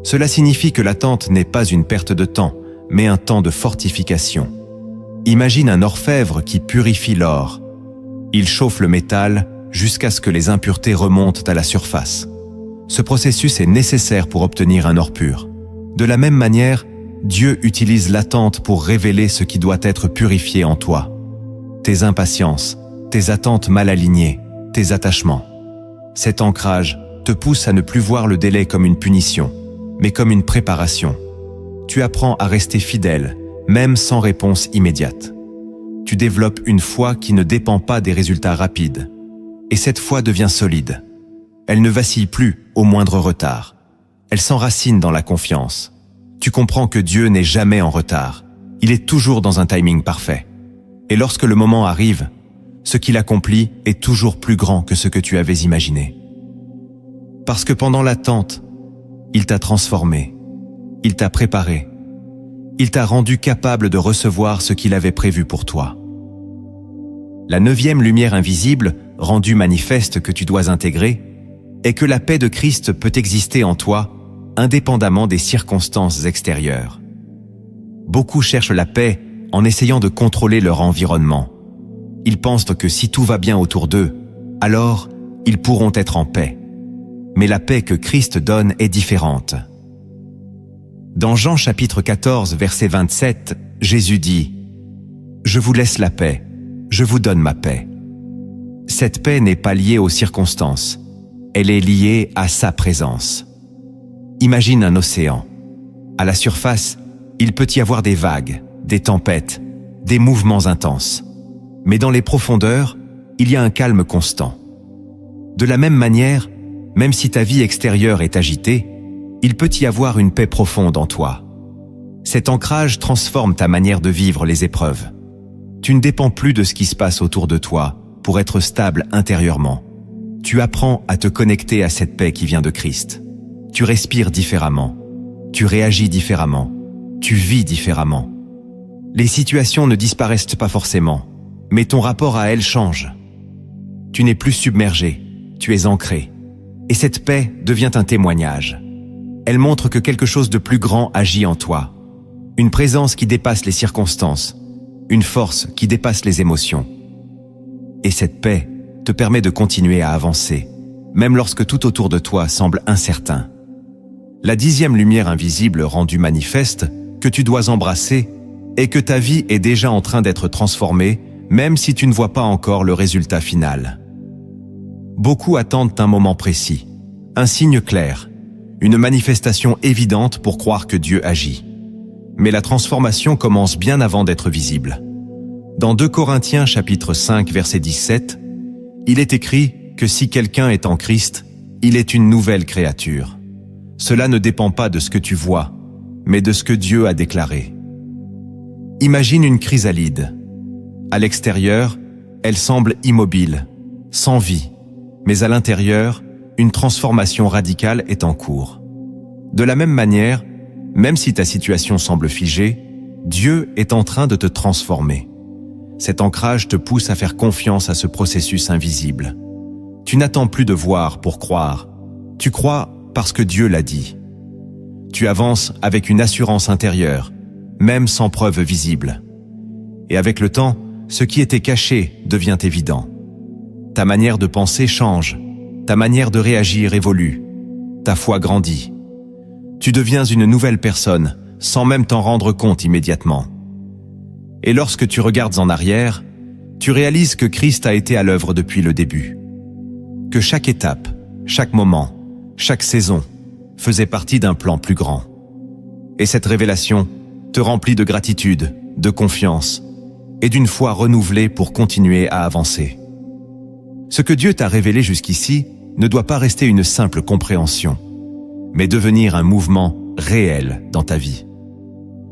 Cela signifie que l'attente n'est pas une perte de temps, mais un temps de fortification. Imagine un orfèvre qui purifie l'or. Il chauffe le métal jusqu'à ce que les impuretés remontent à la surface. Ce processus est nécessaire pour obtenir un or pur. De la même manière, Dieu utilise l'attente pour révéler ce qui doit être purifié en toi. Tes impatiences, tes attentes mal alignées, tes attachements. Cet ancrage te pousse à ne plus voir le délai comme une punition, mais comme une préparation. Tu apprends à rester fidèle, même sans réponse immédiate. Tu développes une foi qui ne dépend pas des résultats rapides. Et cette foi devient solide. Elle ne vacille plus au moindre retard. Elle s'enracine dans la confiance. Tu comprends que Dieu n'est jamais en retard. Il est toujours dans un timing parfait. Et lorsque le moment arrive, ce qu'il accomplit est toujours plus grand que ce que tu avais imaginé. Parce que pendant l'attente, il t'a transformé, il t'a préparé, il t'a rendu capable de recevoir ce qu'il avait prévu pour toi. La 9e lumière invisible rendu manifeste que tu dois intégrer, est que la paix de Christ peut exister en toi, indépendamment des circonstances extérieures. Beaucoup cherchent la paix en essayant de contrôler leur environnement. Ils pensent que si tout va bien autour d'eux, alors ils pourront être en paix. Mais la paix que Christ donne est différente. Dans Jean chapitre 14, verset 27, Jésus dit « Je vous laisse la paix, je vous donne ma paix. » Cette paix n'est pas liée aux circonstances, elle est liée à sa présence. Imagine un océan. À la surface, il peut y avoir des vagues, des tempêtes, des mouvements intenses. Mais dans les profondeurs, il y a un calme constant. De la même manière, même si ta vie extérieure est agitée, il peut y avoir une paix profonde en toi. Cet ancrage transforme ta manière de vivre les épreuves. Tu ne dépends plus de ce qui se passe autour de toi pour être stable intérieurement. Tu apprends à te connecter à cette paix qui vient de Christ. Tu respires différemment. Tu réagis différemment. Tu vis différemment. Les situations ne disparaissent pas forcément, mais ton rapport à elles change. Tu n'es plus submergé, tu es ancré. Et cette paix devient un témoignage. Elle montre que quelque chose de plus grand agit en toi. Une présence qui dépasse les circonstances. Une force qui dépasse les émotions. Et cette paix te permet de continuer à avancer, même lorsque tout autour de toi semble incertain. La 10e lumière invisible rendue manifeste, que tu dois embrasser, est que ta vie est déjà en train d'être transformée, même si tu ne vois pas encore le résultat final. Beaucoup attendent un moment précis, un signe clair, une manifestation évidente pour croire que Dieu agit. Mais la transformation commence bien avant d'être visible. Dans 2 Corinthiens chapitre 5 verset 17, il est écrit que si quelqu'un est en Christ, il est une nouvelle créature. Cela ne dépend pas de ce que tu vois, mais de ce que Dieu a déclaré. Imagine une chrysalide. À l'extérieur, elle semble immobile, sans vie, mais à l'intérieur, une transformation radicale est en cours. De la même manière, même si ta situation semble figée, Dieu est en train de te transformer. Cet ancrage te pousse à faire confiance à ce processus invisible. Tu n'attends plus de voir pour croire. Tu crois parce que Dieu l'a dit. Tu avances avec une assurance intérieure, même sans preuve visible. Et avec le temps, ce qui était caché devient évident. Ta manière de penser change, ta manière de réagir évolue, ta foi grandit. Tu deviens une nouvelle personne, sans même t'en rendre compte immédiatement. Et lorsque tu regardes en arrière, tu réalises que Christ a été à l'œuvre depuis le début. Que chaque étape, chaque moment, chaque saison faisait partie d'un plan plus grand. Et cette révélation te remplit de gratitude, de confiance et d'une foi renouvelée pour continuer à avancer. Ce que Dieu t'a révélé jusqu'ici ne doit pas rester une simple compréhension, mais devenir un mouvement réel dans ta vie.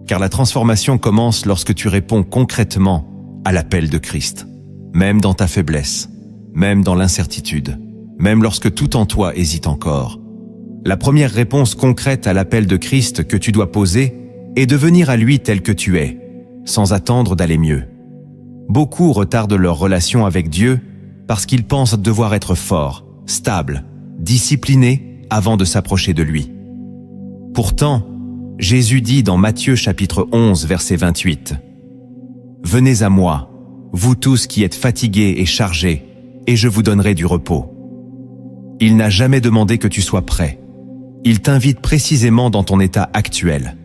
Car la transformation commence lorsque tu réponds concrètement à l'appel de Christ, même dans ta faiblesse, même dans l'incertitude, même lorsque tout en toi hésite encore. La première réponse concrète à l'appel de Christ que tu dois poser est de venir à lui tel que tu es, sans attendre d'aller mieux. Beaucoup retardent leur relation avec Dieu parce qu'ils pensent devoir être forts, stables, disciplinés avant de s'approcher de lui. Pourtant, Jésus dit dans Matthieu chapitre 11 verset 28 « Venez à moi, vous tous qui êtes fatigués et chargés, et je vous donnerai du repos. » Il n'a jamais demandé que tu sois prêt. Il t'invite précisément dans ton état actuel.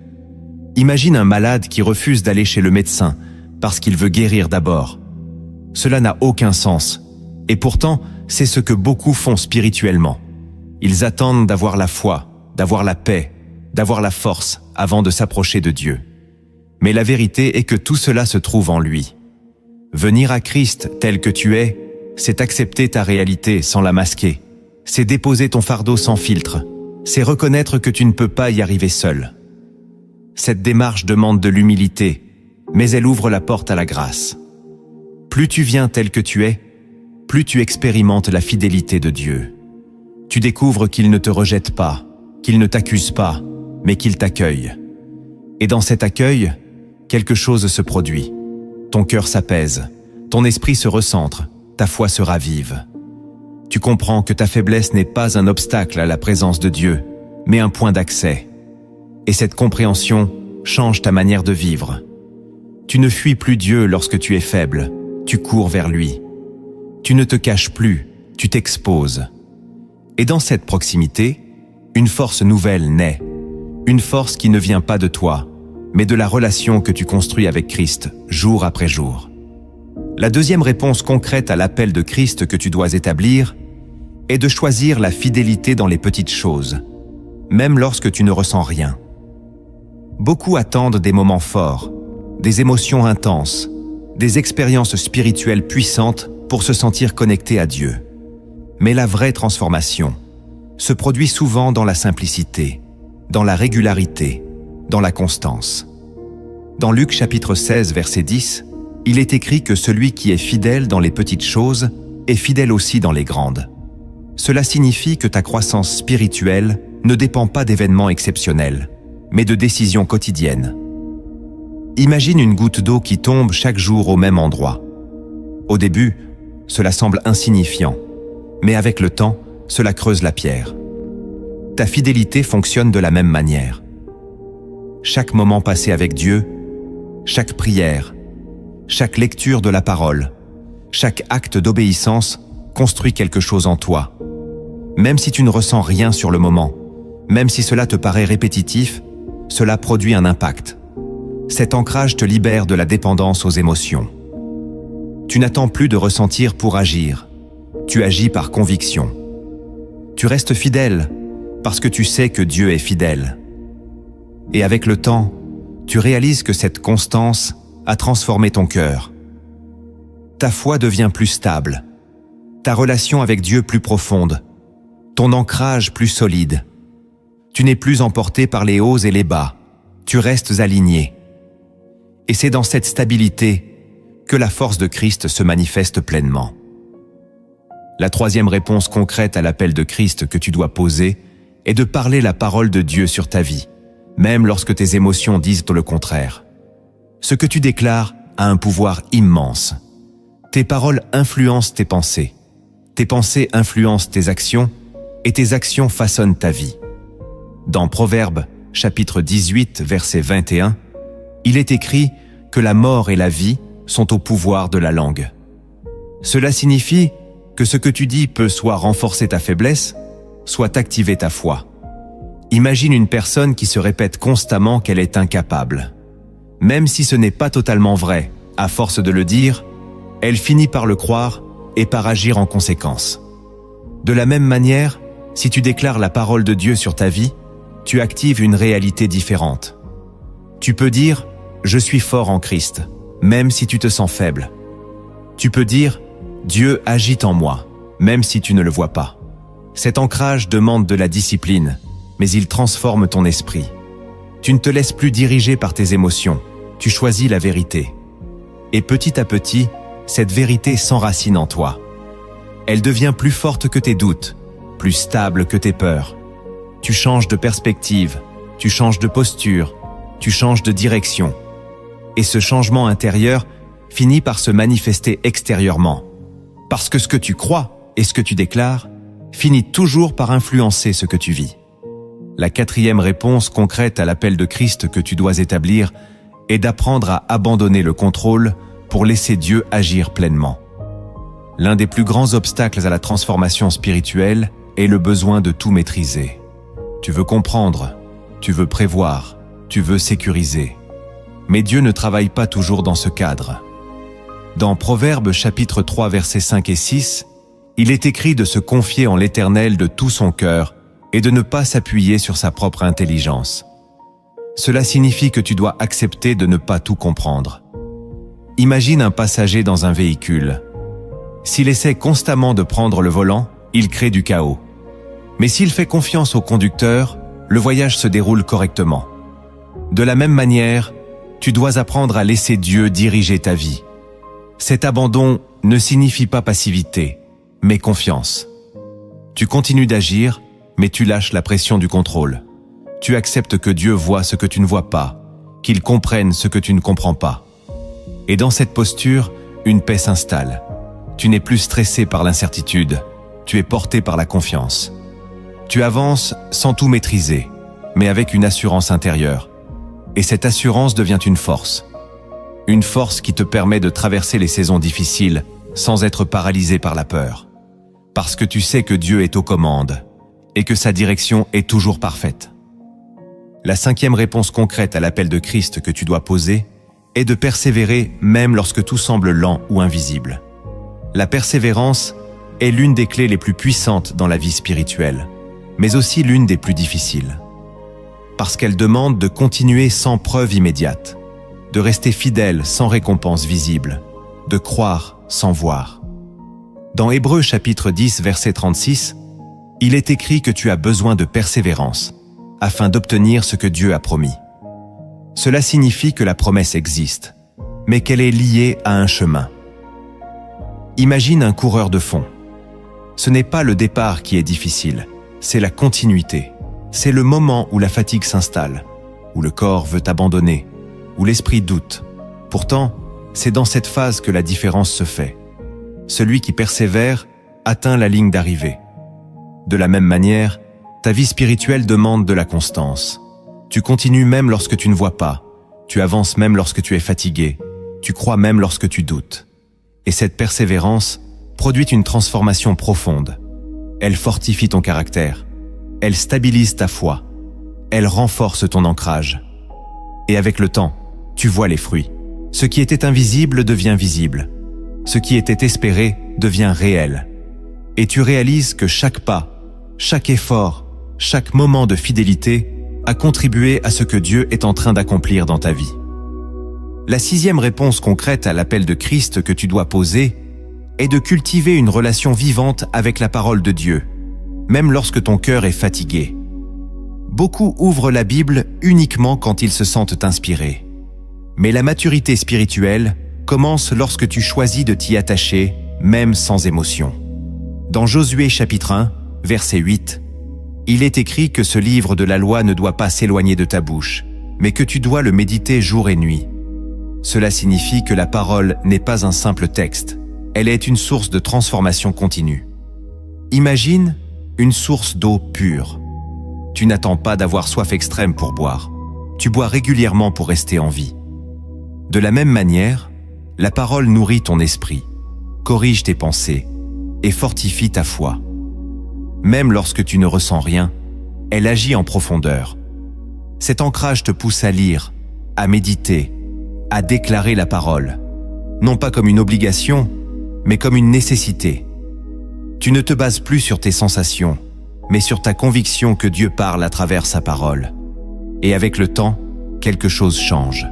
Imagine un malade qui refuse d'aller chez le médecin parce qu'il veut guérir d'abord. Cela n'a aucun sens. Et pourtant, c'est ce que beaucoup font spirituellement. Ils attendent d'avoir la foi, d'avoir la paix, d'avoir la force avant de s'approcher de Dieu. Mais la vérité est que tout cela se trouve en lui. Venir à Christ tel que tu es, c'est accepter ta réalité sans la masquer. C'est déposer ton fardeau sans filtre. C'est reconnaître que tu ne peux pas y arriver seul. Cette démarche demande de l'humilité, mais elle ouvre la porte à la grâce. Plus tu viens tel que tu es, plus tu expérimentes la fidélité de Dieu. Tu découvres qu'il ne te rejette pas, qu'il ne t'accuse pas, mais qu'il t'accueille. Et dans cet accueil, quelque chose se produit. Ton cœur s'apaise, ton esprit se recentre, ta foi se ravive. Tu comprends que ta faiblesse n'est pas un obstacle à la présence de Dieu, mais un point d'accès. Et cette compréhension change ta manière de vivre. Tu ne fuis plus Dieu lorsque tu es faible, tu cours vers lui. Tu ne te caches plus, tu t'exposes. Et dans cette proximité, une force nouvelle naît. Une force qui ne vient pas de toi, mais de la relation que tu construis avec Christ, jour après jour. La deuxième réponse concrète à l'appel de Christ que tu dois établir est de choisir la fidélité dans les petites choses, même lorsque tu ne ressens rien. Beaucoup attendent des moments forts, des émotions intenses, des expériences spirituelles puissantes pour se sentir connectés à Dieu. Mais la vraie transformation se produit souvent dans la simplicité, dans la régularité, dans la constance. Dans Luc chapitre 16, verset 10, il est écrit que celui qui est fidèle dans les petites choses est fidèle aussi dans les grandes. Cela signifie que ta croissance spirituelle ne dépend pas d'événements exceptionnels, mais de décisions quotidiennes. Imagine une goutte d'eau qui tombe chaque jour au même endroit. Au début, cela semble insignifiant, mais avec le temps, cela creuse la pierre. Ta fidélité fonctionne de la même manière. Chaque moment passé avec Dieu, chaque prière, chaque lecture de la parole, chaque acte d'obéissance construit quelque chose en toi. Même si tu ne ressens rien sur le moment, même si cela te paraît répétitif, cela produit un impact. Cet ancrage te libère de la dépendance aux émotions. Tu n'attends plus de ressentir pour agir. Tu agis par conviction. Tu restes fidèle parce que tu sais que Dieu est fidèle. Et avec le temps, tu réalises que cette constance a transformé ton cœur. Ta foi devient plus stable, ta relation avec Dieu plus profonde, ton ancrage plus solide. Tu n'es plus emporté par les hauts et les bas, tu restes aligné. Et c'est dans cette stabilité que la force de Christ se manifeste pleinement. La troisième réponse concrète à l'appel de Christ que tu dois poser est de parler la parole de Dieu sur ta vie, même lorsque tes émotions disent le contraire. Ce que tu déclares a un pouvoir immense. Tes paroles influencent tes pensées influencent tes actions, et tes actions façonnent ta vie. Dans Proverbes, chapitre 18, verset 21, il est écrit que la mort et la vie sont au pouvoir de la langue. Cela signifie que ce que tu dis peut soit renforcer ta faiblesse, soit activer ta foi. Imagine une personne qui se répète constamment qu'elle est incapable. Même si ce n'est pas totalement vrai, à force de le dire, elle finit par le croire et par agir en conséquence. De la même manière, si tu déclares la parole de Dieu sur ta vie, tu actives une réalité différente. Tu peux dire « Je suis fort en Christ », même si tu te sens faible. Tu peux dire « Dieu agit en moi », même si tu ne le vois pas. Cet ancrage demande de la discipline, mais il transforme ton esprit. Tu ne te laisses plus diriger par tes émotions, tu choisis la vérité. Et petit à petit, cette vérité s'enracine en toi. Elle devient plus forte que tes doutes, plus stable que tes peurs. Tu changes de perspective, tu changes de posture, tu changes de direction. Et ce changement intérieur finit par se manifester extérieurement. Parce que ce que tu crois et ce que tu déclares finit toujours par influencer ce que tu vis. La quatrième réponse concrète à l'appel de Christ que tu dois établir est d'apprendre à abandonner le contrôle pour laisser Dieu agir pleinement. L'un des plus grands obstacles à la transformation spirituelle est le besoin de tout maîtriser. Tu veux comprendre, tu veux prévoir, tu veux sécuriser. Mais Dieu ne travaille pas toujours dans ce cadre. Dans Proverbes chapitre 3 versets 5 et 6, il est écrit de se confier en l'Éternel de tout son cœur et de ne pas s'appuyer sur sa propre intelligence. Cela signifie que tu dois accepter de ne pas tout comprendre. Imagine un passager dans un véhicule. S'il essaie constamment de prendre le volant, il crée du chaos. Mais s'il fait confiance au conducteur, le voyage se déroule correctement. De la même manière, tu dois apprendre à laisser Dieu diriger ta vie. Cet abandon ne signifie pas passivité, mais confiance. Tu continues d'agir, mais tu lâches la pression du contrôle. Tu acceptes que Dieu voit ce que tu ne vois pas, qu'il comprenne ce que tu ne comprends pas. Et dans cette posture, une paix s'installe. Tu n'es plus stressé par l'incertitude, tu es porté par la confiance. Tu avances sans tout maîtriser, mais avec une assurance intérieure. Et cette assurance devient une force. Une force qui te permet de traverser les saisons difficiles sans être paralysé par la peur. Parce que tu sais que Dieu est aux commandes et que sa direction est toujours parfaite. La 5e réponse concrète à l'appel de Christ que tu dois poser est de persévérer même lorsque tout semble lent ou invisible. La persévérance est l'une des clés les plus puissantes dans la vie spirituelle, mais aussi l'une des plus difficiles. Parce qu'elle demande de continuer sans preuve immédiate, de rester fidèle sans récompense visible, de croire sans voir. Dans Hébreux chapitre 10, verset 36, il est écrit que tu as besoin de persévérance afin d'obtenir ce que Dieu a promis. Cela signifie que la promesse existe, mais qu'elle est liée à un chemin. Imagine un coureur de fond. Ce n'est pas le départ qui est difficile, c'est la continuité. C'est le moment où la fatigue s'installe, où le corps veut abandonner, où l'esprit doute. Pourtant, c'est dans cette phase que la différence se fait. Celui qui persévère atteint la ligne d'arrivée. De la même manière, ta vie spirituelle demande de la constance. Tu continues même lorsque tu ne vois pas. Tu avances même lorsque tu es fatigué. Tu crois même lorsque tu doutes. Et cette persévérance produit une transformation profonde. Elle fortifie ton caractère. Elle stabilise ta foi. Elle renforce ton ancrage. Et avec le temps, tu vois les fruits. Ce qui était invisible devient visible. Ce qui était espéré devient réel. Et tu réalises que chaque pas, chaque effort, chaque moment de fidélité a contribué à ce que Dieu est en train d'accomplir dans ta vie. La 6e réponse concrète à l'appel de Christ que tu dois poser est de cultiver une relation vivante avec la parole de Dieu, même lorsque ton cœur est fatigué. Beaucoup ouvrent la Bible uniquement quand ils se sentent inspirés. Mais la maturité spirituelle commence lorsque tu choisis de t'y attacher, même sans émotion. Dans Josué chapitre 1, verset 8, il est écrit que ce livre de la loi ne doit pas s'éloigner de ta bouche, mais que tu dois le méditer jour et nuit. Cela signifie que la parole n'est pas un simple texte, elle est une source de transformation continue. Imagine une source d'eau pure. Tu n'attends pas d'avoir soif extrême pour boire, tu bois régulièrement pour rester en vie. De la même manière, la parole nourrit ton esprit, corrige tes pensées et fortifie ta foi. Même lorsque tu ne ressens rien, elle agit en profondeur. Cet ancrage te pousse à lire, à méditer, à déclarer la parole, non pas comme une obligation, mais comme une nécessité. Tu ne te bases plus sur tes sensations, mais sur ta conviction que Dieu parle à travers sa parole. Et avec le temps, quelque chose change.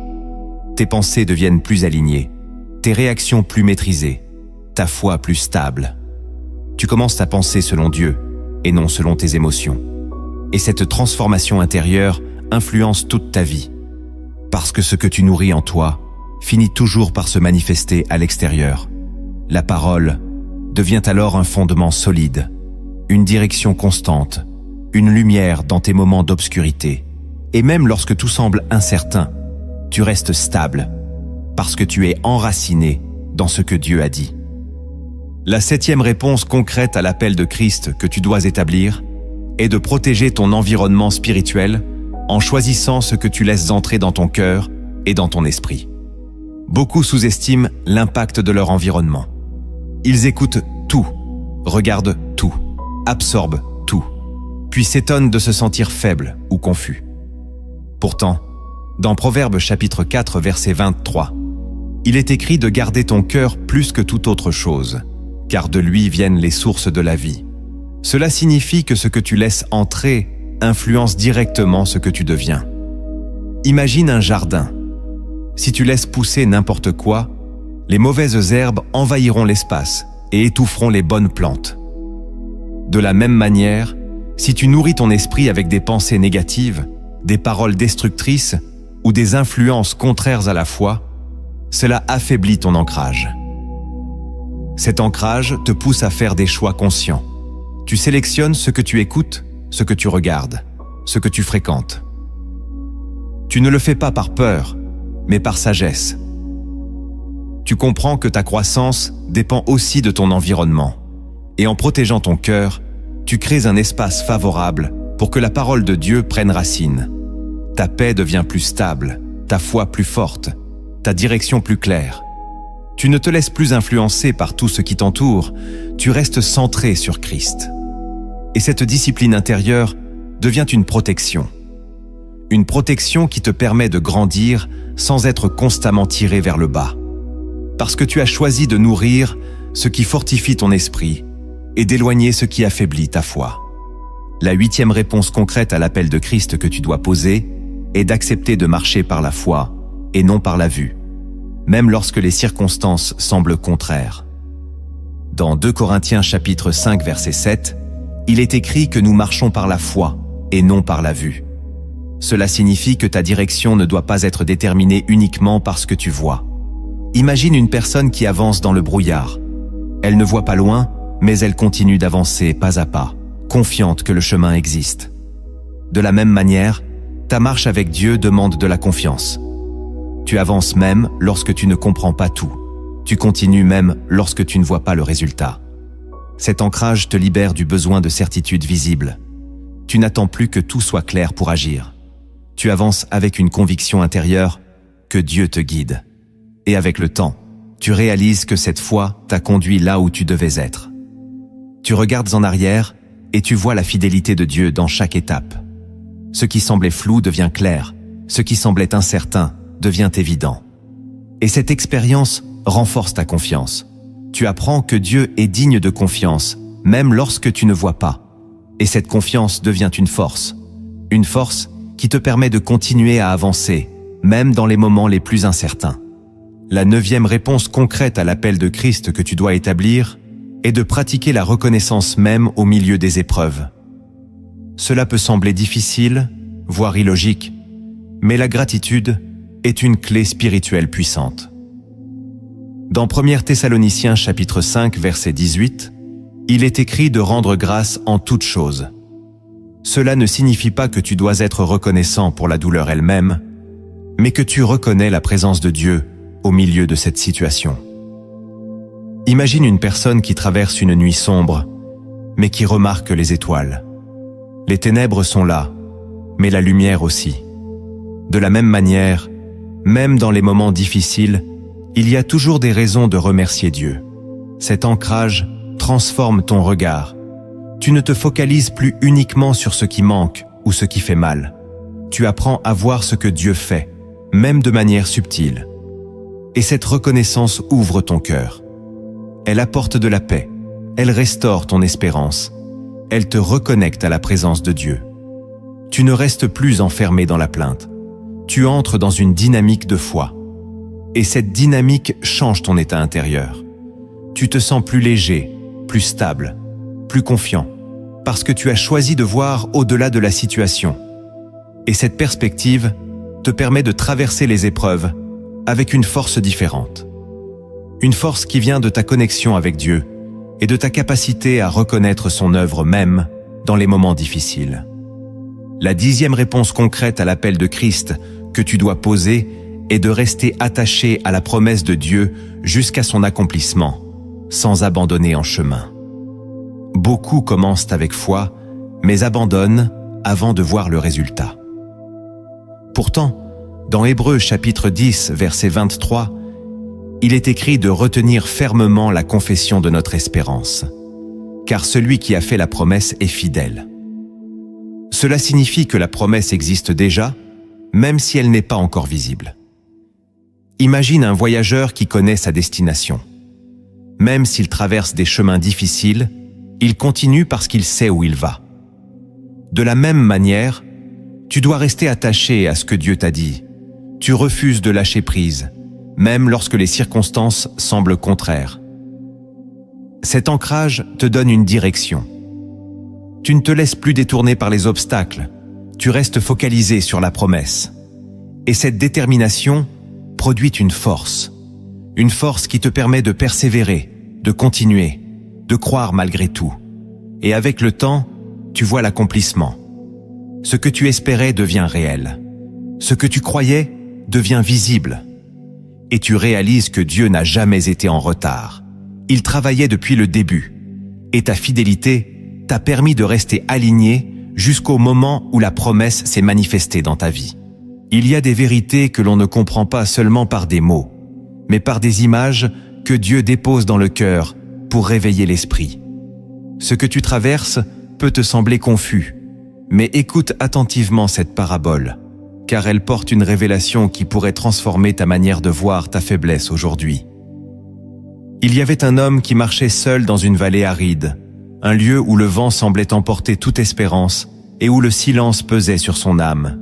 Tes pensées deviennent plus alignées, tes réactions plus maîtrisées, ta foi plus stable. Tu commences à penser selon Dieu et non selon tes émotions. Et cette transformation intérieure influence toute ta vie. Parce que ce que tu nourris en toi finit toujours par se manifester à l'extérieur. La parole devient alors un fondement solide, une direction constante, une lumière dans tes moments d'obscurité. Et même lorsque tout semble incertain, tu restes stable, parce que tu es enraciné dans ce que Dieu a dit. La 7e réponse concrète à l'appel de Christ que tu dois établir est de protéger ton environnement spirituel en choisissant ce que tu laisses entrer dans ton cœur et dans ton esprit. Beaucoup sous-estiment l'impact de leur environnement. Ils écoutent tout, regardent tout, absorbent tout, puis s'étonnent de se sentir faibles ou confus. Pourtant, dans Proverbes chapitre 4, verset 23, il est écrit de garder ton cœur plus que toute autre chose, car de lui viennent les sources de la vie. Cela signifie que ce que tu laisses entrer influence directement ce que tu deviens. Imagine un jardin. Si tu laisses pousser n'importe quoi, les mauvaises herbes envahiront l'espace et étoufferont les bonnes plantes. De la même manière, si tu nourris ton esprit avec des pensées négatives, des paroles destructrices ou des influences contraires à la foi, cela affaiblit ton ancrage. Cet ancrage te pousse à faire des choix conscients. Tu sélectionnes ce que tu écoutes, ce que tu regardes, ce que tu fréquentes. Tu ne le fais pas par peur, mais par sagesse. Tu comprends que ta croissance dépend aussi de ton environnement. Et en protégeant ton cœur, tu crées un espace favorable pour que la parole de Dieu prenne racine. Ta paix devient plus stable, ta foi plus forte, ta direction plus claire. Tu ne te laisses plus influencer par tout ce qui t'entoure, tu restes centré sur Christ. Et cette discipline intérieure devient une protection. Une protection qui te permet de grandir sans être constamment tiré vers le bas. Parce que tu as choisi de nourrir ce qui fortifie ton esprit et d'éloigner ce qui affaiblit ta foi. La 8e réponse concrète à l'appel de Christ que tu dois poser est d'accepter de marcher par la foi et non par la vue, même lorsque les circonstances semblent contraires. Dans 2 Corinthiens chapitre 5 verset 7, il est écrit que nous marchons par la foi et non par la vue. Cela signifie que ta direction ne doit pas être déterminée uniquement par ce que tu vois. Imagine une personne qui avance dans le brouillard. Elle ne voit pas loin, mais elle continue d'avancer pas à pas, confiante que le chemin existe. De la même manière, ta marche avec Dieu demande de la confiance. Tu avances même lorsque tu ne comprends pas tout. Tu continues même lorsque tu ne vois pas le résultat. Cet ancrage te libère du besoin de certitude visible. Tu n'attends plus que tout soit clair pour agir. Tu avances avec une conviction intérieure que Dieu te guide. Et avec le temps, tu réalises que cette foi t'a conduit là où tu devais être. Tu regardes en arrière et tu vois la fidélité de Dieu dans chaque étape. Ce qui semblait flou devient clair, ce qui semblait incertain devient évident. Et cette expérience renforce ta confiance. Tu apprends que Dieu est digne de confiance, même lorsque tu ne vois pas. Et cette confiance devient une force qui te permet de continuer à avancer, même dans les moments les plus incertains. La 9e réponse concrète à l'appel de Christ que tu dois établir est de pratiquer la reconnaissance même au milieu des épreuves. Cela peut sembler difficile, voire illogique, mais la gratitude est une clé spirituelle puissante. Dans 1 Thessaloniciens chapitre 5 verset 18, il est écrit de rendre grâce en toutes choses. Cela ne signifie pas que tu dois être reconnaissant pour la douleur elle-même, mais que tu reconnais la présence de Dieu au milieu de cette situation. Imagine une personne qui traverse une nuit sombre, mais qui remarque les étoiles. Les ténèbres sont là, mais la lumière aussi. De la même manière, même dans les moments difficiles, il y a toujours des raisons de remercier Dieu. Cet ancrage transforme ton regard. Tu ne te focalises plus uniquement sur ce qui manque ou ce qui fait mal. Tu apprends à voir ce que Dieu fait, même de manière subtile. Et cette reconnaissance ouvre ton cœur. Elle apporte de la paix, elle restaure ton espérance, elle te reconnecte à la présence de Dieu. Tu ne restes plus enfermé dans la plainte. Tu entres dans une dynamique de foi. Et cette dynamique change ton état intérieur. Tu te sens plus léger, plus stable, plus confiant, parce que tu as choisi de voir au-delà de la situation. Et cette perspective te permet de traverser les épreuves avec une force différente. Une force qui vient de ta connexion avec Dieu et de ta capacité à reconnaître son œuvre même dans les moments difficiles. La 10e réponse concrète à l'appel de Christ que tu dois poser est de rester attaché à la promesse de Dieu jusqu'à son accomplissement, sans abandonner en chemin. Beaucoup commencent avec foi, mais abandonnent avant de voir le résultat. Pourtant, dans Hébreux chapitre 10, verset 23, il est écrit de retenir fermement la confession de notre espérance, car celui qui a fait la promesse est fidèle. Cela signifie que la promesse existe déjà, même si elle n'est pas encore visible. Imagine un voyageur qui connaît sa destination. Même s'il traverse des chemins difficiles, il continue parce qu'il sait où il va. De la même manière, tu dois rester attaché à ce que Dieu t'a dit. Tu refuses de lâcher prise, même lorsque les circonstances semblent contraires. Cet ancrage te donne une direction. Tu ne te laisses plus détourner par les obstacles, tu restes focalisé sur la promesse. Et cette détermination produit une force qui te permet de persévérer, de continuer, de croire malgré tout. Et avec le temps, tu vois l'accomplissement. Ce que tu espérais devient réel. Ce que tu croyais devient visible. et tu réalises que Dieu n'a jamais été en retard. Il travaillait depuis le début, et ta fidélité t'a permis de rester aligné jusqu'au moment où la promesse s'est manifestée dans ta vie. Il y a des vérités que l'on ne comprend pas seulement par des mots, mais par des images que Dieu dépose dans le cœur pour réveiller l'esprit. Ce que tu traverses peut te sembler confus, mais écoute attentivement cette parabole, car elle porte une révélation qui pourrait transformer ta manière de voir ta faiblesse aujourd'hui. Il y avait un homme qui marchait seul dans une vallée aride, un lieu où le vent semblait emporter toute espérance et où le silence pesait sur son âme.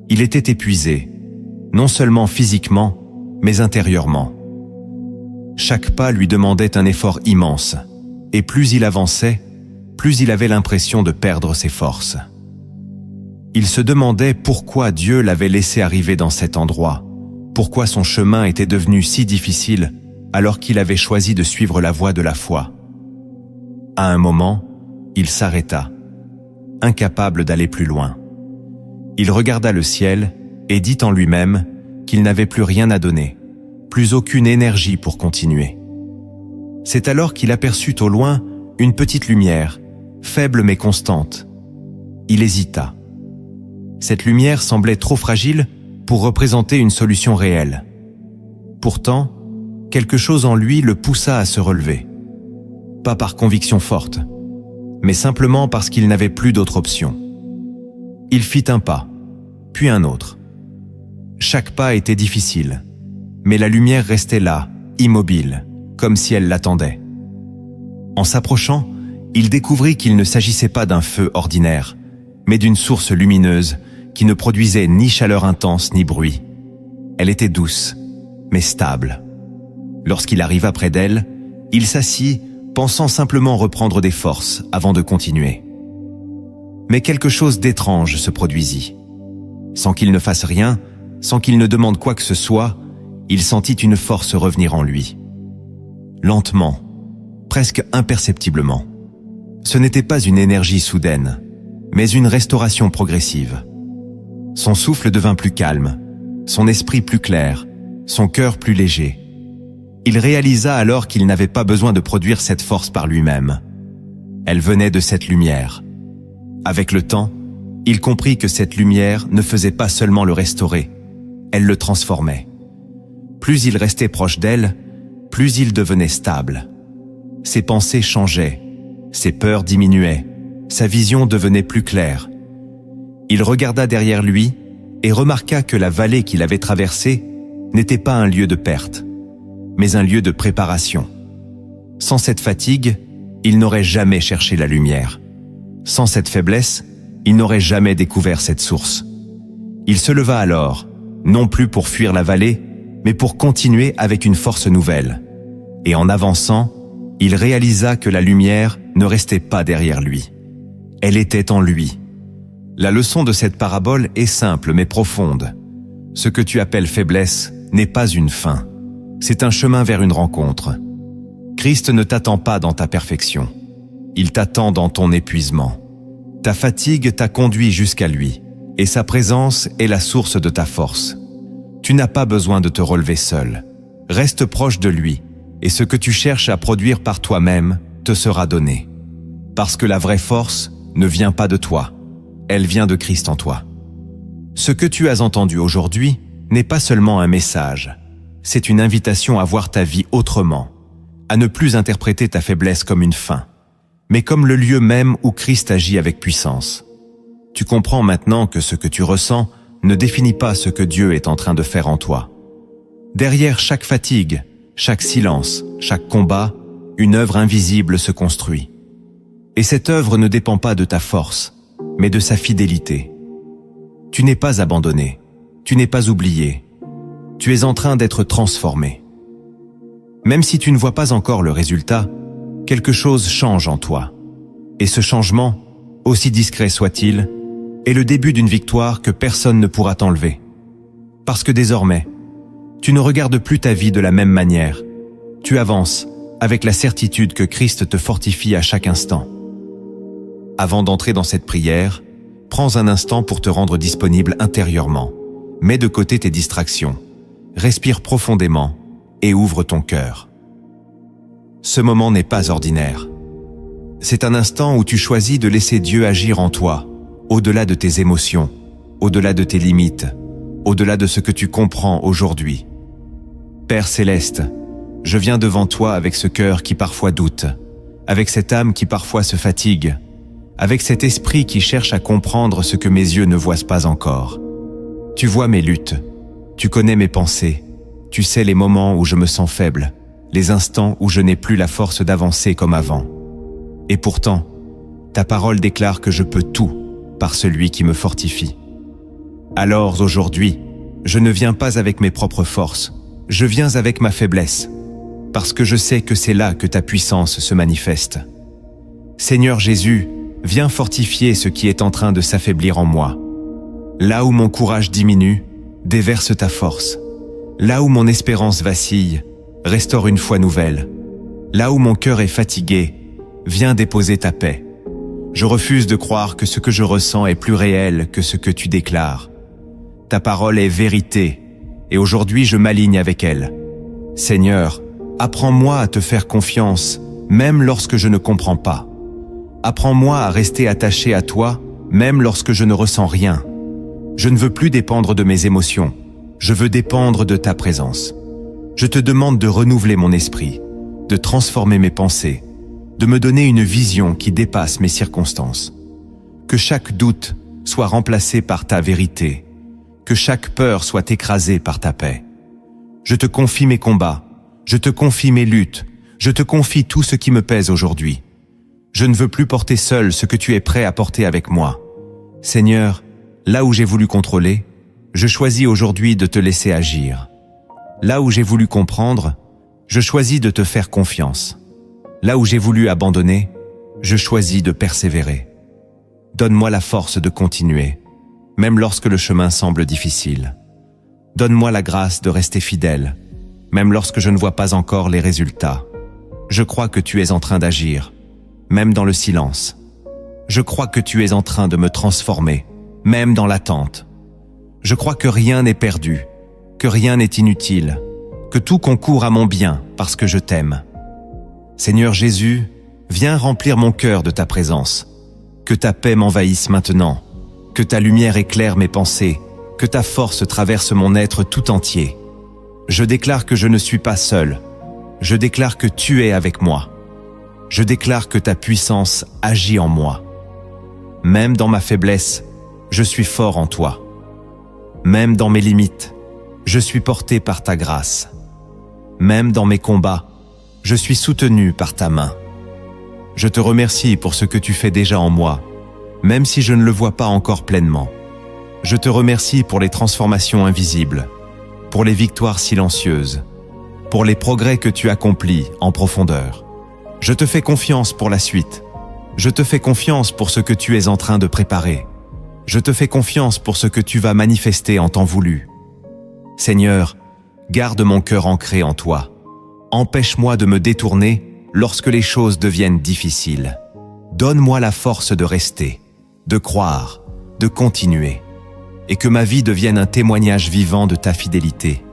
Il était épuisé, non seulement physiquement, mais intérieurement. Chaque pas lui demandait un effort immense, et plus il avançait, plus il avait l'impression de perdre ses forces. Il se demandait pourquoi Dieu l'avait laissé arriver dans cet endroit, pourquoi son chemin était devenu si difficile alors qu'il avait choisi de suivre la voie de la foi. À un moment, il s'arrêta, incapable d'aller plus loin. Il regarda le ciel et dit en lui-même qu'il n'avait plus rien à donner, plus aucune énergie pour continuer. C'est alors qu'il aperçut au loin une petite lumière, faible mais constante. Il hésita. Cette lumière semblait trop fragile pour représenter une solution réelle. Pourtant, quelque chose en lui le poussa à se relever. Pas par conviction forte, mais simplement parce qu'il n'avait plus d'autre option. Il fit un pas, puis un autre. Chaque pas était difficile, mais la lumière restait là, immobile, comme si elle l'attendait. En s'approchant, il découvrit qu'il ne s'agissait pas d'un feu ordinaire, mais d'une source lumineuse qui ne produisait ni chaleur intense ni bruit. Elle était douce, mais stable. Lorsqu'il arriva près d'elle, il s'assit, pensant simplement reprendre des forces avant de continuer. Mais quelque chose d'étrange se produisit. Sans qu'il ne fasse rien, sans qu'il ne demande quoi que ce soit, il sentit une force revenir en lui. Lentement, presque imperceptiblement. Ce n'était pas une énergie soudaine, mais une restauration progressive. Son souffle devint plus calme, son esprit plus clair, son cœur plus léger. Il réalisa alors qu'il n'avait pas besoin de produire cette force par lui-même. Elle venait de cette lumière. Avec le temps, il comprit que cette lumière ne faisait pas seulement le restaurer, elle le transformait. Plus il restait proche d'elle, plus il devenait stable. Ses pensées changeaient, ses peurs diminuaient, sa vision devenait plus claire. Il regarda derrière lui et remarqua que la vallée qu'il avait traversée n'était pas un lieu de perte, mais un lieu de préparation. Sans cette fatigue, il n'aurait jamais cherché la lumière. Sans cette faiblesse, il n'aurait jamais découvert cette source. Il se leva alors, non plus pour fuir la vallée, mais pour continuer avec une force nouvelle. Et en avançant, il réalisa que la lumière ne restait pas derrière lui. Elle était en lui. La leçon de cette parabole est simple mais profonde. Ce que tu appelles faiblesse n'est pas une fin. C'est un chemin vers une rencontre. Christ ne t'attend pas dans ta perfection. Il t'attend dans ton épuisement. Ta fatigue t'a conduit jusqu'à lui, et sa présence est la source de ta force. Tu n'as pas besoin de te relever seul. Reste proche de lui, et ce que tu cherches à produire par toi-même te sera donné. Parce que la vraie force ne vient pas de toi, elle vient de Christ en toi. Ce que tu as entendu aujourd'hui n'est pas seulement un message, c'est une invitation à voir ta vie autrement, à ne plus interpréter ta faiblesse comme une fin, mais comme le lieu même où Christ agit avec puissance. Tu comprends maintenant que ce que tu ressens ne définit pas ce que Dieu est en train de faire en toi. Derrière chaque fatigue, chaque silence, chaque combat, une œuvre invisible se construit. Et cette œuvre ne dépend pas de ta force, mais de sa fidélité. Tu n'es pas abandonné, tu n'es pas oublié. Tu es en train d'être transformé. Même si tu ne vois pas encore le résultat, quelque chose change en toi. Et ce changement, aussi discret soit-il, est le début d'une victoire que personne ne pourra t'enlever. Parce que désormais, tu ne regardes plus ta vie de la même manière. Tu avances avec la certitude que Christ te fortifie à chaque instant. Avant d'entrer dans cette prière, prends un instant pour te rendre disponible intérieurement. Mets de côté tes distractions. respire profondément et ouvre ton cœur. Ce moment n'est pas ordinaire. C'est un instant où tu choisis de laisser Dieu agir en toi, au-delà de tes émotions, au-delà de tes limites, au-delà de ce que tu comprends aujourd'hui. Père céleste, je viens devant toi avec ce cœur qui parfois doute, avec cette âme qui parfois se fatigue, avec cet esprit qui cherche à comprendre ce que mes yeux ne voient pas encore. Tu vois mes luttes, tu connais mes pensées, tu sais les moments où je me sens faible, les instants où je n'ai plus la force d'avancer comme avant. Et pourtant, ta parole déclare que je peux tout par celui qui me fortifie. Alors aujourd'hui, je ne viens pas avec mes propres forces, je viens avec ma faiblesse, parce que je sais que c'est là que ta puissance se manifeste. Seigneur Jésus, viens fortifier ce qui est en train de s'affaiblir en moi. Là où mon courage diminue, déverse ta force. Là où mon espérance vacille, restaure une foi nouvelle. Là où mon cœur est fatigué, viens déposer ta paix. Je refuse de croire que ce que je ressens est plus réel que ce que tu déclares. Ta parole est vérité, et aujourd'hui je m'aligne avec elle. Seigneur, apprends-moi à te faire confiance, même lorsque je ne comprends pas. Apprends-moi à rester attaché à toi, même lorsque je ne ressens rien. Je ne veux plus dépendre de mes émotions, je veux dépendre de ta présence. Je te demande de renouveler mon esprit, de transformer mes pensées, de me donner une vision qui dépasse mes circonstances. Que chaque doute soit remplacé par ta vérité, que chaque peur soit écrasée par ta paix. Je te confie mes combats, je te confie mes luttes, je te confie tout ce qui me pèse aujourd'hui. Je ne veux plus porter seul ce que tu es prêt à porter avec moi. Seigneur, là où j'ai voulu contrôler, je choisis aujourd'hui de te laisser agir. Là où j'ai voulu comprendre, je choisis de te faire confiance. Là où j'ai voulu abandonner, je choisis de persévérer. Donne-moi la force de continuer, même lorsque le chemin semble difficile. Donne-moi la grâce de rester fidèle, même lorsque je ne vois pas encore les résultats. Je crois que tu es en train d'agir, même dans le silence. Je crois que tu es en train de me transformer, même dans l'attente. Je crois que rien n'est perdu, que rien n'est inutile, que tout concourt à mon bien parce que je t'aime. Seigneur Jésus, viens remplir mon cœur de ta présence. Que ta paix m'envahisse maintenant, que ta lumière éclaire mes pensées, que ta force traverse mon être tout entier. Je déclare que je ne suis pas seul. Je déclare que tu es avec moi. Je déclare que ta puissance agit en moi. Même dans ma faiblesse, je suis fort en toi. Même dans mes limites, je suis porté par ta grâce. Même dans mes combats, je suis soutenu par ta main. Je te remercie pour ce que tu fais déjà en moi, même si je ne le vois pas encore pleinement. Je te remercie pour les transformations invisibles, pour les victoires silencieuses, pour les progrès que tu accomplis en profondeur. Je te fais confiance pour la suite. Je te fais confiance pour ce que tu es en train de préparer. Je te fais confiance pour ce que tu vas manifester en temps voulu. Seigneur, garde mon cœur ancré en toi. Empêche-moi de me détourner lorsque les choses deviennent difficiles. Donne-moi la force de rester, de croire, de continuer, et que ma vie devienne un témoignage vivant de ta fidélité.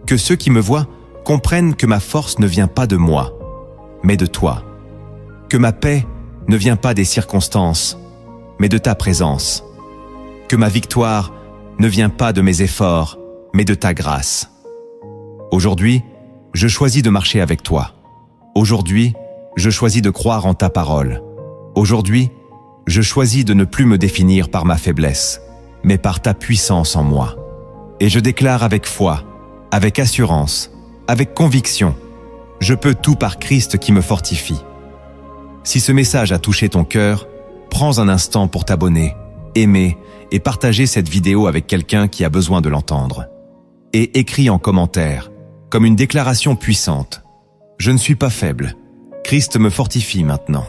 Que ceux qui me voient comprennent que ma force ne vient pas de moi, mais de toi. Que ma paix ne vient pas des circonstances, mais de ta présence. Que ma victoire ne vient pas de mes efforts, mais de ta grâce. Aujourd'hui, je choisis de marcher avec toi. Aujourd'hui, je choisis de croire en ta parole. Aujourd'hui, je choisis de ne plus me définir par ma faiblesse, mais par ta puissance en moi. Et je déclare avec foi, avec assurance, avec conviction, je peux tout par Christ qui me fortifie. Si ce message a touché ton cœur, prends un instant pour t'abonner, aimer et partager cette vidéo avec quelqu'un qui a besoin de l'entendre. Et écris en commentaire, comme une déclaration puissante: je ne suis pas faible, Christ me fortifie maintenant.